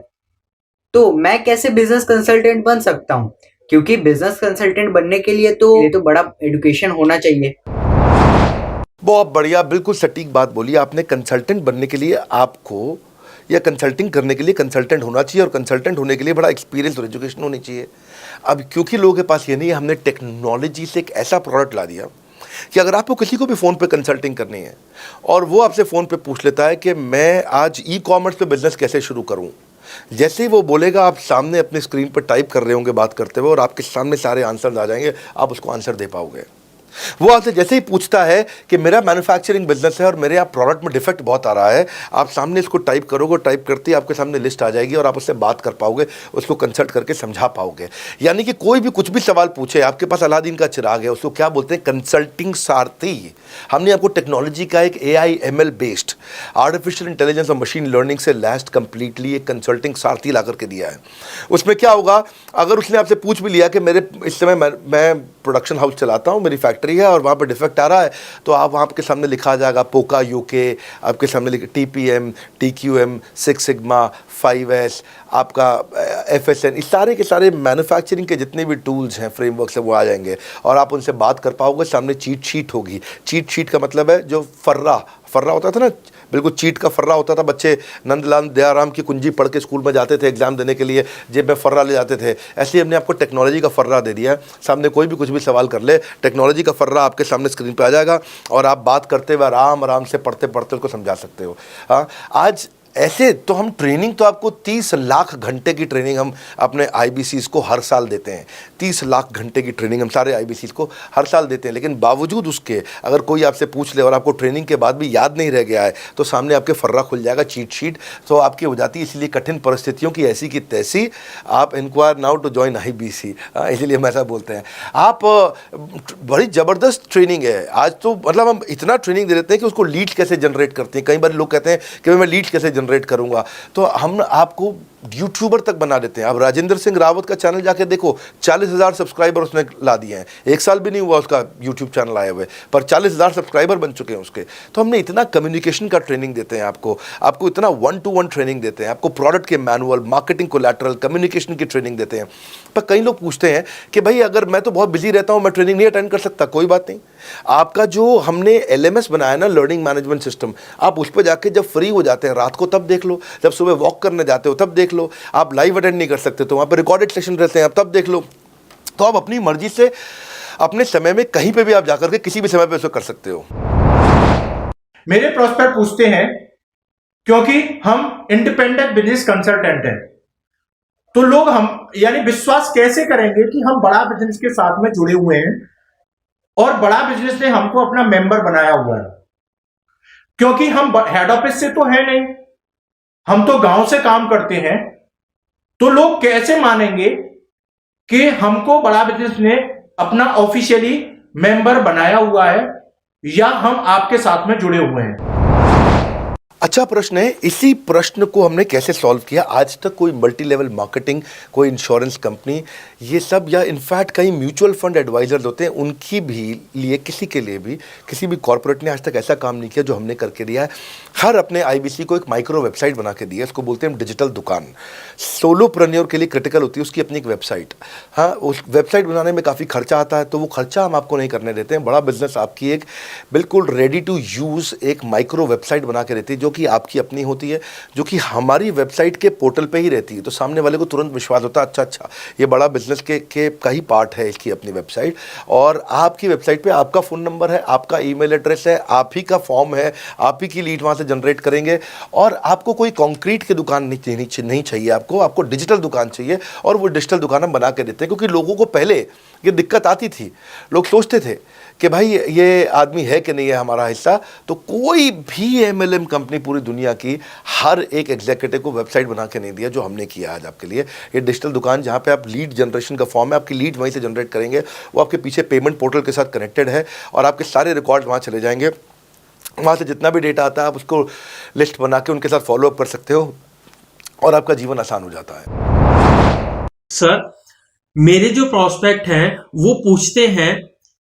Speaker 12: तो मैं कैसे बिजनेस कंसल्टेंट बन सकता हूं? क्योंकि बिजनेस कंसल्टेंट बनने के लिए तो बड़ा एजुकेशन होना चाहिए।
Speaker 1: बहुत बढ़िया, बिल्कुल सटीक बात बोली आपने। कंसल्टेंट बनने के लिए आपको, या कंसल्टिंग करने के लिए कंसल्टेंट होना चाहिए, और कंसल्टेंट होने के लिए बड़ा एक्सपीरियंस और एजुकेशन होनी चाहिए। अब क्योंकि लोगों के पास ये नहीं है, हमने टेक्नोलॉजी से एक ऐसा प्रोडक्ट ला दिया कि अगर आपको किसी को भी फ़ोन पे कंसल्टिंग करनी है और वो आपसे फ़ोन पे पूछ लेता है कि मैं आज ई कॉमर्स पे बिज़नेस कैसे शुरू करूं, जैसे ही वो बोलेगा आप सामने अपने स्क्रीन पर टाइप कर रहे होंगे बात करते हुए और आपके सामने सारे आंसर आ जाएंगे, आप उसको आंसर दे पाओगे। वो आपसे जैसे ही पूछता है कि मेरा मैन्युफैक्चरिंग बिजनेस है और मेरे यहाँ प्रोडक्ट में डिफेक्ट बहुत आ रहा है, आप सामने इसको टाइप करोगे, टाइप करते ही आपके सामने लिस्ट आ जाएगी और आप उससे बात कर पाओगे, उसको कंसल्ट करके समझा पाओगे। यानी कि कोई भी कुछ भी सवाल पूछे, आपके पास अलादीन का चिराग है, उसको क्या बोलते हैं, कंसल्टिंग सारथी। हमने आपको टेक्नोलॉजी का एक AI/ML बेस्ड आर्टिफिशियल इंटेलिजेंस और मशीन लर्निंग से लैस्ट कंप्लीटली एक कंसल्टिंग सारथी ला करके दिया है। उसमें क्या होगा, अगर उसने आपसे पूछ भी लिया कि मेरे इस समय मैं प्रोडक्शन हाउस चलाता हूँ, मेरी फैक्ट्री है और वहाँ पर डिफेक्ट आ रहा है, तो आप वहाँ के सामने लिखा जाएगा पोका UK, आपके सामने लिखा TPM, TQM, 6 सिग्मा, 5S, आपका FSN, इस सारे के सारे मैन्युफैक्चरिंग के जितने भी टूल्स हैं, फ्रेमवर्क्स हैं, वो आ जाएंगे और आप उनसे बात कर पाओगे। सामने चीट शीट होगी। चीट शीट का मतलब है जो फर्रा होता था ना, बिल्कुल चीट का फर्रा होता था। बच्चे नंदलाल दयाराम की कुंजी पढ़ के स्कूल में जाते थे एग्जाम देने के लिए, जेब में फर्रा ले जाते थे। ऐसे ही हमने आपको टेक्नोलॉजी का फर्रा दे दिया है। सामने कोई भी कुछ भी सवाल कर ले, टेक्नोलॉजी का फर्रा आपके सामने स्क्रीन पे आ जाएगा और आप बात करते हुए आराम से पढ़ते पढ़ते उसको समझा सकते हो। हाँ, आज ऐसे तो हम ट्रेनिंग तो आपको 30 लाख घंटे की ट्रेनिंग हम अपने IBCs को हर साल देते हैं। 30 लाख घंटे की ट्रेनिंग हम सारे IBCs को हर साल देते हैं। लेकिन बावजूद उसके अगर कोई आपसे पूछ ले और आपको ट्रेनिंग के बाद भी याद नहीं रह गया है, तो सामने आपके फर्रा खुल जाएगा, चीट शीट तो आपकी हो जाती है। इसलिए कठिन परिस्थितियों की ऐसी की तैसी, आप enquire now to join IBC, इसलिए हम ऐसा बोलते हैं। आप बड़ी ज़बरदस्त ट्रेनिंग है आज तो, मतलब हम इतना ट्रेनिंग दे देते हैं कि उसको लीड्स कैसे जनरेट करते हैं। कई बार लोग कहते हैं कि मैं लीड्स कैसे जनरेट करूंगा, तो हम आपको यूट्यूबर तक बना देते हैं। अब राजेंद्र सिंह रावत का चैनल जाके देखो, 40,000 सब्सक्राइबर उसने ला दिए हैं। 1 साल भी नहीं हुआ उसका यूट्यूब चैनल आए हुए, पर 40,000 सब्सक्राइबर बन चुके हैं उसके। तो हमने इतना कम्युनिकेशन का ट्रेनिंग देते हैं आपको इतना 1-to-1 ट्रेनिंग देते हैं, आपको प्रोडक्ट के मैनुअल, मार्केटिंग कोलैटरल, कम्युनिकेशन की ट्रेनिंग देते हैं। पर कई लोग पूछते हैं कि भाई अगर मैं तो बहुत बिजी रहता हूँ, मैं ट्रेनिंग नहीं अटेंड कर सकता। कोई बात नहीं, आपका जो हमने LMS बनाया ना, लर्निंग मैनेजमेंट सिस्टम, आप उस पर जाके जब फ्री हो जाते हैं रात को तब देख लो, जब सुबह वॉक करने जाते हो तब देख लो। आप लाइव अटेंड नहीं कर सकते तो वहाँ पर रिकॉर्डेड सेशन रहते हैं, आप तब देख लो। तो आप अपनी मर्जी से अपने समय में कहीं पे भी आप जाकर के किसी भी समय पे उसको कर सकते हो।
Speaker 13: मेरे प्रोस्पेक्ट पूछते हैं, क्योंकि हम इंडिपेंडेंट बिजनेस कंसल्टेंट हैं, तो लोग हम यानी विश्वास कैसे करेंगे कि हम बड़ा बिजनेस के साथ में जुड़े हुए हैं और बड़ा बिजनेस ने हमको अपना मेंबर बनाया हुआ है। क्योंकि हम हेड ऑफिस से तो है नहीं, हम तो गांव से काम करते हैं, तो लोग कैसे मानेंगे कि हमको बड़ा बिजनेस ने अपना ऑफिशियली मेंबर बनाया हुआ है या हम आपके साथ में जुड़े हुए हैं।
Speaker 1: अच्छा प्रश्न है। इसी प्रश्न को हमने कैसे सॉल्व किया, आज तक कोई मल्टी लेवल मार्केटिंग, कोई इंश्योरेंस कंपनी, ये सब, या इनफैक्ट कई म्यूचुअल फंड एडवाइजर्स होते हैं, उनकी भी लिए किसी के लिए भी किसी भी कॉर्पोरेट ने आज तक ऐसा काम नहीं किया जो हमने करके दिया है। हर अपने IBC को एक माइक्रो वेबसाइट बना के दी है, इसको बोलते हैं डिजिटल दुकान। सोलोप्रेन्योर के लिए क्रिटिकल होती है उसकी अपनी एक वेबसाइट। हाँ, उस वेबसाइट बनाने में काफ़ी खर्चा आता है, तो वो खर्चा हम आपको नहीं करने देते हैं। बड़ा बिजनेस आपकी एक बिल्कुल रेडी टू यूज़ एक माइक्रो वेबसाइट बना के देती है, जो कि आपकी अपनी होती है, जो कि हमारी वेबसाइट के पोर्टल पे ही रहती है। तो सामने वाले को तुरंत विश्वास होता है, अच्छा ये बड़ा बिजनेस के का ही पार्ट है इसकी अपनी वेबसाइट। और आपकी वेबसाइट पे आपका फ़ोन नंबर है, आपका ईमेल एड्रेस है, आप ही का फॉर्म है, आप ही की लीड वहाँ से जनरेट करेंगे। और आपको कोई कंक्रीट की दुकान नहीं चाहिए, आपको डिजिटल दुकान चाहिए, और वो डिजिटल दुकान हम बना के देते हैं। क्योंकि लोगों को पहले ये दिक्कत आती थी, लोग सोचते थे कि भाई ये आदमी है कि नहीं है हमारा हिस्सा। तो कोई भी MLM कंपनी पूरी दुनिया की हर एक एग्जीक्यूटिव को वेबसाइट बना के नहीं दिया जो हमने किया आज आपके लिए। ये डिजिटल दुकान जहाँ पे आप लीड जनरेशन का फॉर्म है, आपकी लीड वहीं से जनरेट करेंगे, वो आपके पीछे पेमेंट पोर्टल के साथ कनेक्टेड है और आपके सारे रिकॉर्ड वहाँ चले जाएंगे। वहाँ से जितना भी डेटा आता है आप उसको लिस्ट बना के उनके साथ फॉलोअप कर सकते हो और आपका जीवन आसान हो जाता है।
Speaker 14: सर, मेरे जो प्रोस्पेक्ट हैं वो पूछते हैं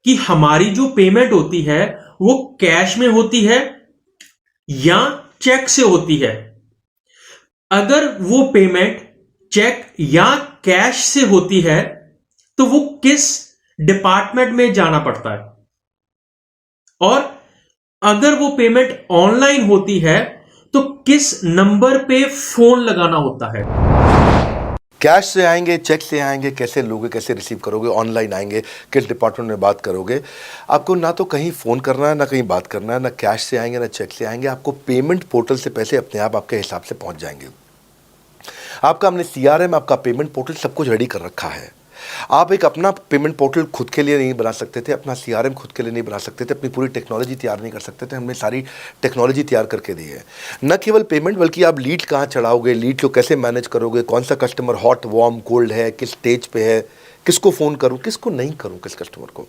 Speaker 14: कि हमारी जो पेमेंट होती है वो कैश में होती है या चेक से होती है। अगर वो पेमेंट चेक या कैश से होती है तो वो किस डिपार्टमेंट में जाना पड़ता है, और अगर वो पेमेंट ऑनलाइन होती है तो किस नंबर पे फोन लगाना होता है।
Speaker 1: कैश से आएंगे, चेक से आएंगे, कैसे लोगे, कैसे रिसीव करोगे, ऑनलाइन आएंगे, किस डिपार्टमेंट में बात करोगे। आपको ना तो कहीं फ़ोन करना है, ना कहीं बात करना है, ना कैश से आएंगे, ना चेक से आएंगे। आपको पेमेंट पोर्टल से पैसे अपने आप आपके हिसाब से पहुंच जाएंगे। आपका हमने CRM, आपका पेमेंट पोर्टल सब कुछ रेडी कर रखा है। आप एक अपना पेमेंट पोर्टल खुद के लिए नहीं बना सकते थे, अपना CRM खुद के लिए नहीं बना सकते थे, अपनी पूरी टेक्नोलॉजी तैयार नहीं कर सकते थे। हमने सारी टेक्नोलॉजी तैयार करके दी है। न केवल पेमेंट, बल्कि आप लीड कहाँ चढ़ाओगे, लीड को कैसे मैनेज करोगे, कौन सा कस्टमर हॉट, वार्म, कोल्ड है, किस स्टेज पे है, किसको फ़ोन करूँ, किसको नहीं करूँ, किस कस्टमर को।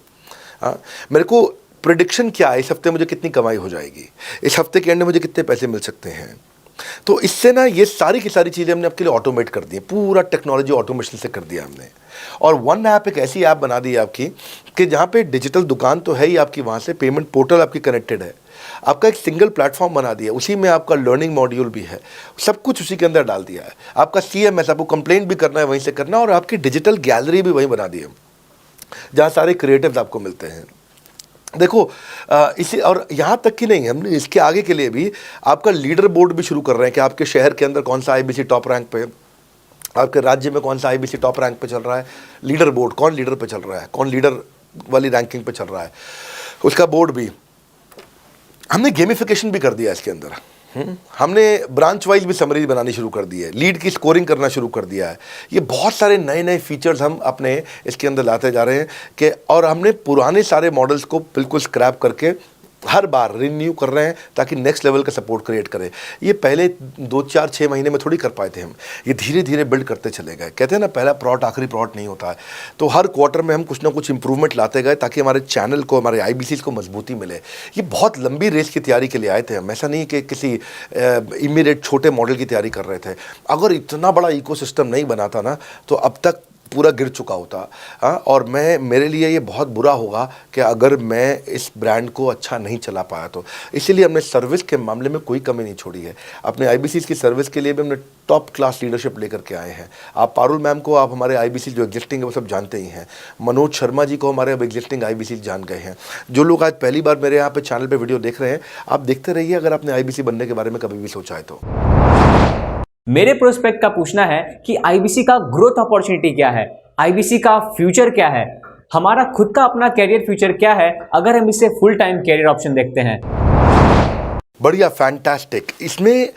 Speaker 1: मेरे को प्रिडिक्शन क्या है, इस हफ्ते मुझे कितनी कमाई हो जाएगी, इस हफ्ते के एंड में मुझे कितने पैसे मिल सकते हैं। तो इससे ना ये सारी की सारी चीज़ें हमने आपके लिए ऑटोमेट कर दी, पूरा टेक्नोलॉजी ऑटोमेशन से कर दिया हमने। और वन ऐप एक ऐसी ऐप बना दी है आपकी कि जहाँ पे डिजिटल दुकान तो है ही आपकी, वहाँ से पेमेंट पोर्टल आपकी कनेक्टेड है, आपका एक सिंगल प्लेटफॉर्म बना दिया, उसी में आपका लर्निंग मॉड्यूल भी है, सब कुछ उसी के अंदर डाल दिया है। आपका CMS, आपको कंप्लेंट भी करना है वहीं से करना, और आपकी डिजिटल गैलरी भी वहीं बना दी है, जहाँ सारे क्रिएटिव्स आपको मिलते हैं। देखो इसी, और यहाँ तक कि नहीं, हमने इसके आगे के लिए भी आपका लीडर बोर्ड भी शुरू कर रहे हैं कि आपके शहर के अंदर कौन सा IBC टॉप रैंक पे, आपके राज्य में कौन सा IBC टॉप रैंक पे चल रहा है, लीडर बोर्ड कौन लीडर पे चल रहा है, कौन लीडर वाली रैंकिंग पे चल रहा है, उसका बोर्ड भी हमने गेमिफिकेशन भी कर दिया इसके अंदर। हमने ब्रांच वाइज भी समरीज बनानी शुरू कर दी है, लीड की स्कोरिंग करना शुरू कर दिया है। ये बहुत सारे नए नए फीचर्स हम अपने इसके अंदर लाते जा रहे हैं कि, और हमने पुराने सारे मॉडल्स को बिल्कुल स्क्रैप करके हर बार रिन्यू कर रहे हैं ताकि नेक्स्ट लेवल का सपोर्ट क्रिएट करें। ये पहले 2-4-6 महीने में थोड़ी कर पाए थे हम, ये धीरे धीरे बिल्ड करते चले गए। कहते हैं ना, पहला प्लॉट आखिरी प्लॉट नहीं होता है। तो हर क्वार्टर में हम कुछ ना कुछ इंप्रूवमेंट लाते गए ताकि हमारे चैनल को, हमारे IBCs को मजबूती मिले। ये बहुत लंबी रेस की तैयारी के लिए आए थे हम, ऐसा नहीं कि किसी इमीडिएट छोटे मॉडल की तैयारी कर रहे थे। अगर इतना बड़ा इकोसिस्टम नहीं बनाता ना तो अब तक पूरा गिर चुका होता। और मेरे लिए ये बहुत बुरा होगा कि अगर मैं इस ब्रांड को अच्छा नहीं चला पाया तो। इसीलिए हमने सर्विस के मामले में कोई कमी नहीं छोड़ी है। अपने IBCs की सर्विस के लिए भी हमने टॉप क्लास लीडरशिप लेकर के आए हैं। आप पारुल मैम को, आप हमारे IBC जो एग्जिस्टिंग है वो सब जानते ही हैं। मनोज शर्मा जी को हमारे अब एग्जिस्टिंग IBC जान गए हैं। जो लोग आज पहली बार मेरे यहाँ पे चैनल पे वीडियो देख रहे हैं, आप देखते रहिए अगर आपने IBC बनने के बारे में कभी भी सोचा है तो।
Speaker 4: मेरे प्रोस्पेक्ट का पूछना है कि IBC का ग्रोथ अपॉर्चुनिटी क्या है, IBC का फ्यूचर क्या है, हमारा खुद का अपना कैरियर फ्यूचर क्या है अगर हम इसे फुल टाइम कैरियर ऑप्शन देखते हैं।
Speaker 1: बढ़िया, फैंटास्टिक। इसमें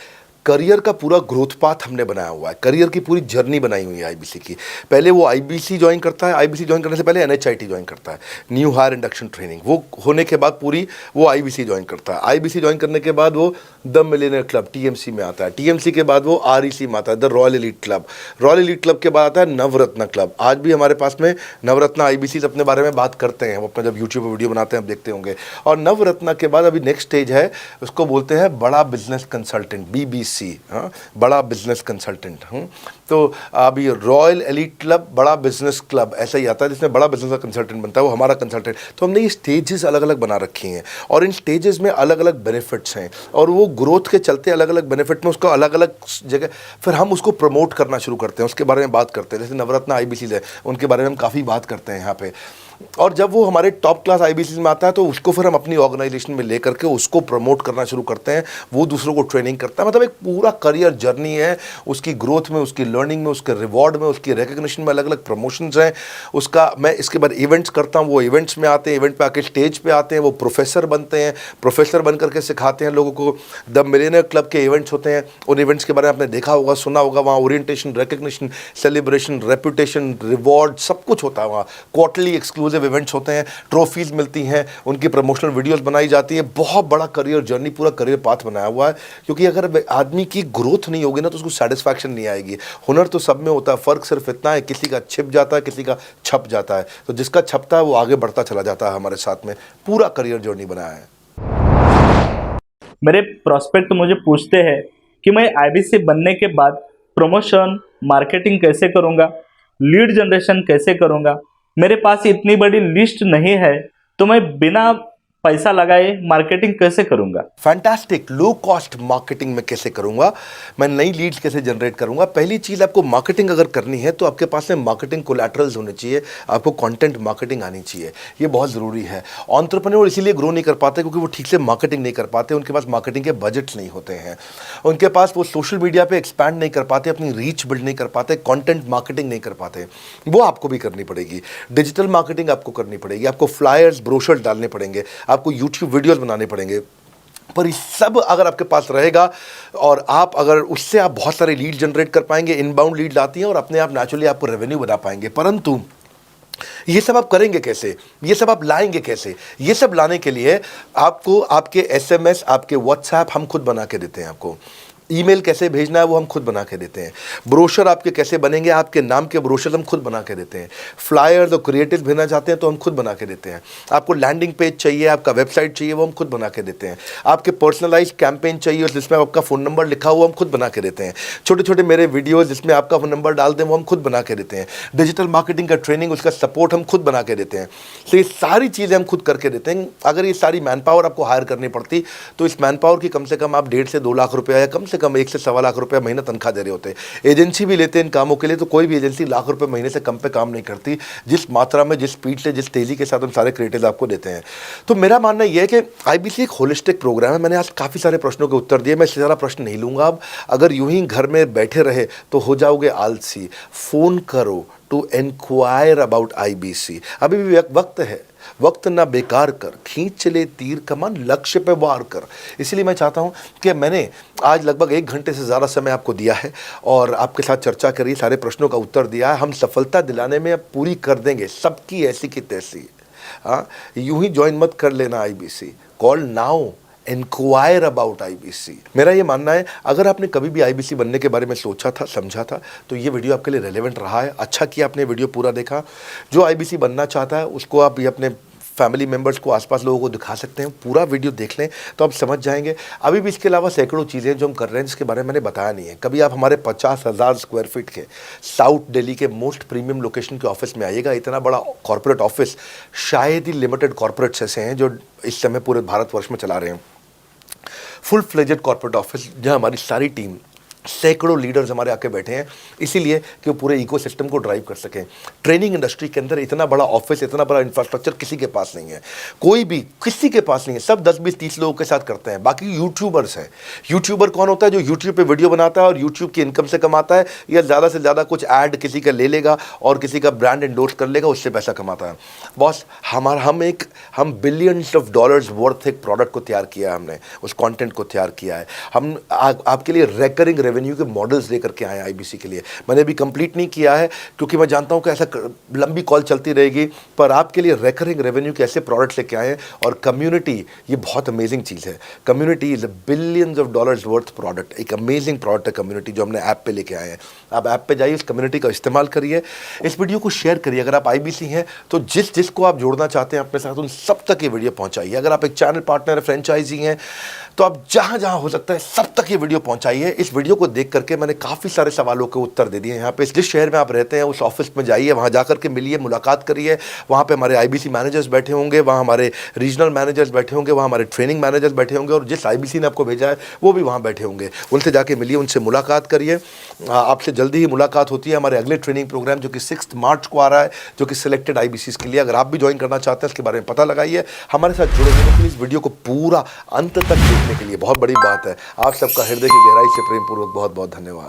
Speaker 1: करियर का पूरा ग्रोथ पाथ हमने बनाया हुआ है, करियर की पूरी जर्नी बनाई हुई है IBC की। पहले वो IBC ज्वाइन करता है, IBC ज्वाइन करने से पहले NHIT ज्वाइन करता है, न्यू हायर इंडक्शन ट्रेनिंग। वो होने के बाद पूरी वो IBC ज्वाइन करता है। IBC ज्वाइन करने के बाद वो द मिलियनेयर क्लब TMC में आता है। TMC के बाद वो REC में आता है, the royal elite club. Royal elite club के बाद आता है नवरत्न क्लब। आज भी हमारे पास में नवरत्न IBCs अपने बारे में बात करते हैं, वो अपना जब यूट्यूब पर वीडियो बनाते हैं आप देखते होंगे। और नवरत्न के बाद अभी नेक्स्ट स्टेज है, उसको बोलते हैं बड़ा बिजनेस कंसल्टेंट, BBC, हाँ, बड़ा बिजनेस कंसल्टेंट। तो अभी रॉयल एलीट क्लब, बड़ा बिजनेस क्लब, ऐसा ही आता है जिसमें बड़ा बिजनेस का कंसल्टेंट बनता है, वो हमारा कंसल्टेंट। तो हमने ये स्टेजेस अलग अलग बना रखी हैं और इन स्टेजेस में अलग अलग बेनिफिट्स हैं और वो ग्रोथ के चलते अलग अलग बेनिफिट में उसको अलग अलग जगह फिर हम उसको प्रमोट करना शुरू करते हैं, उसके बारे में बात करते हैं। जैसे नवरत्न IBCs है, उनके बारे में हम काफ़ी बात करते हैं यहाँ पे। और जब वो हमारे टॉप क्लास IBCs में आता है तो उसको फिर हम अपनी ऑर्गेनाइजेशन में लेकर के उसको प्रमोट करना शुरू करते हैं, वो दूसरों को ट्रेनिंग करता है। मतलब एक पूरा करियर जर्नी है, उसकी ग्रोथ में, उसकी लर्निंग में, उसके रिवॉर्ड में, उसकी रिकग्निशन में अलग अलग प्रमोशंस हैं उसका। मैं इसके बाद इवेंट्स करता हूँ, वो इवेंट्स में आते हैं, इवेंट पे आके स्टेज पे आते हैं, वो प्रोफेसर बनते हैं, प्रोफेसर बन करके सिखाते हैं लोगों को। द मिलियनेयर क्लब के इवेंट्स होते हैं, उन इवेंट्स के बारे में आपने देखा होगा, सुना होगा। वहाँ orientation, recognition, celebration, reputation, reward सब कुछ होता है वहाँ। क्वार्टरली एक्सक्लूसिव इवेंट्स होते हैं, ट्रॉफीज मिलती हैं, उनकी प्रमोशनल वीडियोस बनाई जाती है। बहुत बड़ा करियर जर्नी, पूरा करियर पाथ बनाया हुआ है। क्योंकि अगर आदमी की ग्रोथ नहीं होगी ना तो उसको सेटिस्फैक्शन नहीं आएगी। हुनर तो सब में होता है, फ़र्क सिर्फ इतना है, किसी का छिप जाता है, किसी का छप जाता है। तो जिसका छपता है वो आगे बढ़ता चला जाता है। हमारे साथ में पूरा करियर जर्नी बनाया है।
Speaker 15: मेरे प्रोस्पेक्ट मुझे पूछते हैं कि मैं IBC बनने के बाद प्रमोशन, मार्केटिंग कैसे करूंगा, लीड जनरेशन कैसे करूंगा। मेरे पास इतनी बड़ी लिस्ट नहीं है, तो मैं बिना पैसा लगाए मार्केटिंग कैसे करूंगा?
Speaker 1: फैंटास्टिक। लो कॉस्ट मार्केटिंग में कैसे करूंगा, मैं नई लीड्स कैसे जनरेट करूंगा। पहली चीज, आपको मार्केटिंग अगर करनी है तो आपके पास में मार्केटिंग कोलैटरल्स होने चाहिए, आपको कंटेंट मार्केटिंग आनी चाहिए, ये बहुत ज़रूरी है। एंटरप्रेन्योर इसीलिए ग्रो नहीं कर पाते क्योंकि वो ठीक से मार्केटिंग नहीं कर पाते, उनके पास मार्केटिंग के बजट्स नहीं होते हैं, उनके पास वो सोशल मीडिया पे एक्सपैंड नहीं कर पाते, अपनी रीच बिल्ड नहीं कर पाते, कंटेंट मार्केटिंग नहीं कर पाते। वो आपको भी करनी पड़ेगी। डिजिटल मार्केटिंग आपको करनी पड़ेगी, आपको फ्लायर्स ब्रोशर्स डालने पड़ेंगे, आपको यूट्यूब वीडियोस बनाने पड़ेंगे। पर ये सब अगर आपके पास रहेगा और आप अगर उससे आप बहुत सारे लीड जनरेट कर पाएंगे, इनबाउंड लीड आती हैं और अपने आप नेचुरली आपको रेवेन्यू बना पाएंगे। परंतु ये सब आप करेंगे कैसे, ये सब आप लाएंगे कैसे? ये सब लाने के लिए आपको आपके एसएमएस, आपके व्हाट्सएप हम खुद बना के देते हैं। आपको ईमेल कैसे भेजना है वो हम खुद बना के देते हैं। ब्रोशर आपके कैसे बनेंगे, आपके नाम के ब्रोशर हम खुद बना के देते हैं। फ्लायर्स और क्रिएटिव भेजना चाहते हैं तो हम खुद बना के देते हैं। आपको लैंडिंग पेज चाहिए, आपका वेबसाइट चाहिए, वो हम खुद बना के देते हैं। आपके पर्सनलाइज्ड कैंपेन चाहिए और जिसमें आपका फ़ोन नंबर लिखा हुआ हम खुद बना के देते हैं। छोटे छोटे मेरे वीडियोज़ जिसमें आपका फ़ोन नंबर डाल दें वो हम खुद बना के देते हैं। डिजिटल मार्केटिंग का ट्रेनिंग, उसका सपोर्ट हम खुद बना के देते हैं। तो ये सारी चीज़ें हम खुद करके देते हैं। अगर ये सारी मैन पावर आपको हायर करनी पड़ती तो इस मैन पावर की कम से कम आप 1.5 से 2 लाख रुपया या कम से कम 1 से 1.25 लाख रुपया महीना तनख्वाह दे रहे होते। एजेंसी भी लेते हैं इन कामों के लिए, तो कोई भी एजेंसी लाख रुपए महीने से कम पे काम नहीं करती, जिस मात्रा में, जिस स्पीड से, जिस तेजी के साथ हम सारे क्रिएटिव आपको देते हैं। तो मेरा मानना यह है कि आईबीसी एक होलिस्टिक प्रोग्राम है। मैंने आज काफ़ी सारे प्रश्नों के उत्तर दिए, मैं इससे ज़्यादा प्रश्न नहीं लूँगा अब। अगर यूं ही घर में बैठे रहे तो हो जाओगे आलसी। फ़ोन करो टू इंक्वायर अबाउट आईबीसी। अभी भी वक्त है, वक्त ना बेकार कर, खींच चले तीर कमान, लक्ष्य पे वार कर। इसीलिए मैं चाहता हूं कि मैंने आज लगभग 1 घंटे से ज़्यादा समय आपको दिया है और आपके साथ चर्चा करी, सारे प्रश्नों का उत्तर दिया है। हम सफलता दिलाने में अब पूरी कर देंगे सबकी ऐसी की तैसी। हाँ, यूं ही ज्वाइन मत कर लेना IBC, call now, enquire about IBC. मेरा ये मानना है, अगर आपने कभी भी आईबीसी बनने के बारे में सोचा था, समझा था, तो ये वीडियो आपके लिए रेलेवेंट रहा है। अच्छा किया आपने वीडियो पूरा देखा। जो आईबीसी बनना चाहता है उसको आप ये अपने फैमिली मेम्बर्स को, आसपास लोगों को दिखा सकते हैं। पूरा वीडियो देख लें तो आप समझ जाएंगे। अभी भी इसके अलावा सैकड़ों चीज़ें जो हम कर रहे हैं जिसके बारे में मैंने बताया नहीं है। कभी आप हमारे 50,000 स्क्वायर फीट के साउथ दिल्ली के मोस्ट प्रीमियम लोकेशन के ऑफिस में आइएगा। इतना बड़ा कॉर्पोरेट ऑफिस शायद ही लिमिटेड कॉर्पोरेट्स ऐसे हैं जो इस समय पूरे भारतवर्ष में चला रहे हैं। फुल फ्लेजेड कॉर्पोरेट ऑफिस जहां हमारी सारी टीम, सैकड़ों लीडर्स हमारे आके बैठे हैं, इसीलिए कि वो पूरे इकोसिस्टम को ड्राइव कर सकें। ट्रेनिंग इंडस्ट्री के अंदर इतना बड़ा ऑफिस, इतना बड़ा इंफ्रास्ट्रक्चर किसी के पास नहीं है, कोई भी किसी के पास नहीं है। सब 10, 20, 30 लोगों के साथ करते हैं। बाकी यूट्यूबर्स हैं। यूट्यूबर कौन होता है? जो यूट्यूब पे वीडियो बनाता है और यूट्यूब की इनकम से कमाता है, या ज़्यादा से ज़्यादा कुछ ऐड किसी का ले लेगा और किसी का ब्रांड एंडोर्स कर लेगा, उससे पैसा कमाता है। बॉस, हम बिलियंस ऑफ डॉलर्स वर्थ एक प्रोडक्ट को तैयार किया है, हमने उस कंटेंट को तैयार किया है। हम आपके लिए रेकरिंग रेवेन्यू के मॉडल्स लेकर के आए हैं आईबीसी के लिए। मैंने अभी कंप्लीट नहीं किया है क्योंकि मैं जानता हूं कि ऐसा लंबी कॉल चलती रहेगी, पर आपके लिए रेकरिंग रेवेन्यू के ऐसे प्रोडक्ट्स लेके आए हैं। और कम्युनिटी, ये बहुत अमेजिंग चीज़ है। Community is a billions of dollars worth product, एक अमेजिंग प्रोडक्ट है कम्युनिटी, जो हमने ऐप पे लेके आए हैं। आप ऐप पे जाइए, इस कम्युनिटी का इस्तेमाल करिए, इस वीडियो को शेयर करिए। अगर आप आईबीसी हैं तो जिसको आप जोड़ना चाहते हैं अपने साथ, उन सब तक ये वीडियो पहुंचाइए। अगर आप एक चैनल पार्टनर, फ्रेंचाइजी हैं, तो आप जहां हो सकता है सब तक ये वीडियो पहुंचाइए। इस वीडियो को देख करके मैंने काफ़ी सारे सवालों के उत्तर दे दिए। यहाँ पे जिस शहर में आप रहते हैं उस ऑफिस में जाइए, वहाँ जाकर के मिलिए, मुलाकात करिए। वहाँ पे हमारे आईबीसी मैनेजर्स बैठे होंगे, वहाँ हमारे रीजनल मैनेजर्स बैठे होंगे, वहाँ हमारे ट्रेनिंग मैनेजर्स बैठे होंगे, और जिस आईबीसी ने आपको भेजा है वो भी वहाँ बैठे होंगे। उनसे जाके मिलिए, उनसे मुलाकात करिए। आपसे जल्दी ही मुलाकात होती है। हमारे अगले ट्रेनिंग प्रोग्राम जो कि 6 मार्च को आ रहा है, जो कि सिलेक्टेड आईबीसी के लिए, अगर आप भी ज्वाइन करना चाहते हैं, इसके बारे में पता लगाइए। हमारे साथ जुड़े रहने के लिए, इस वीडियो को पूरा अंत तक देखने के लिए बहुत बड़ी बात है। आप सबका हृदय की गहराई से प्रेम पूर्वक बहुत बहुत धन्यवाद।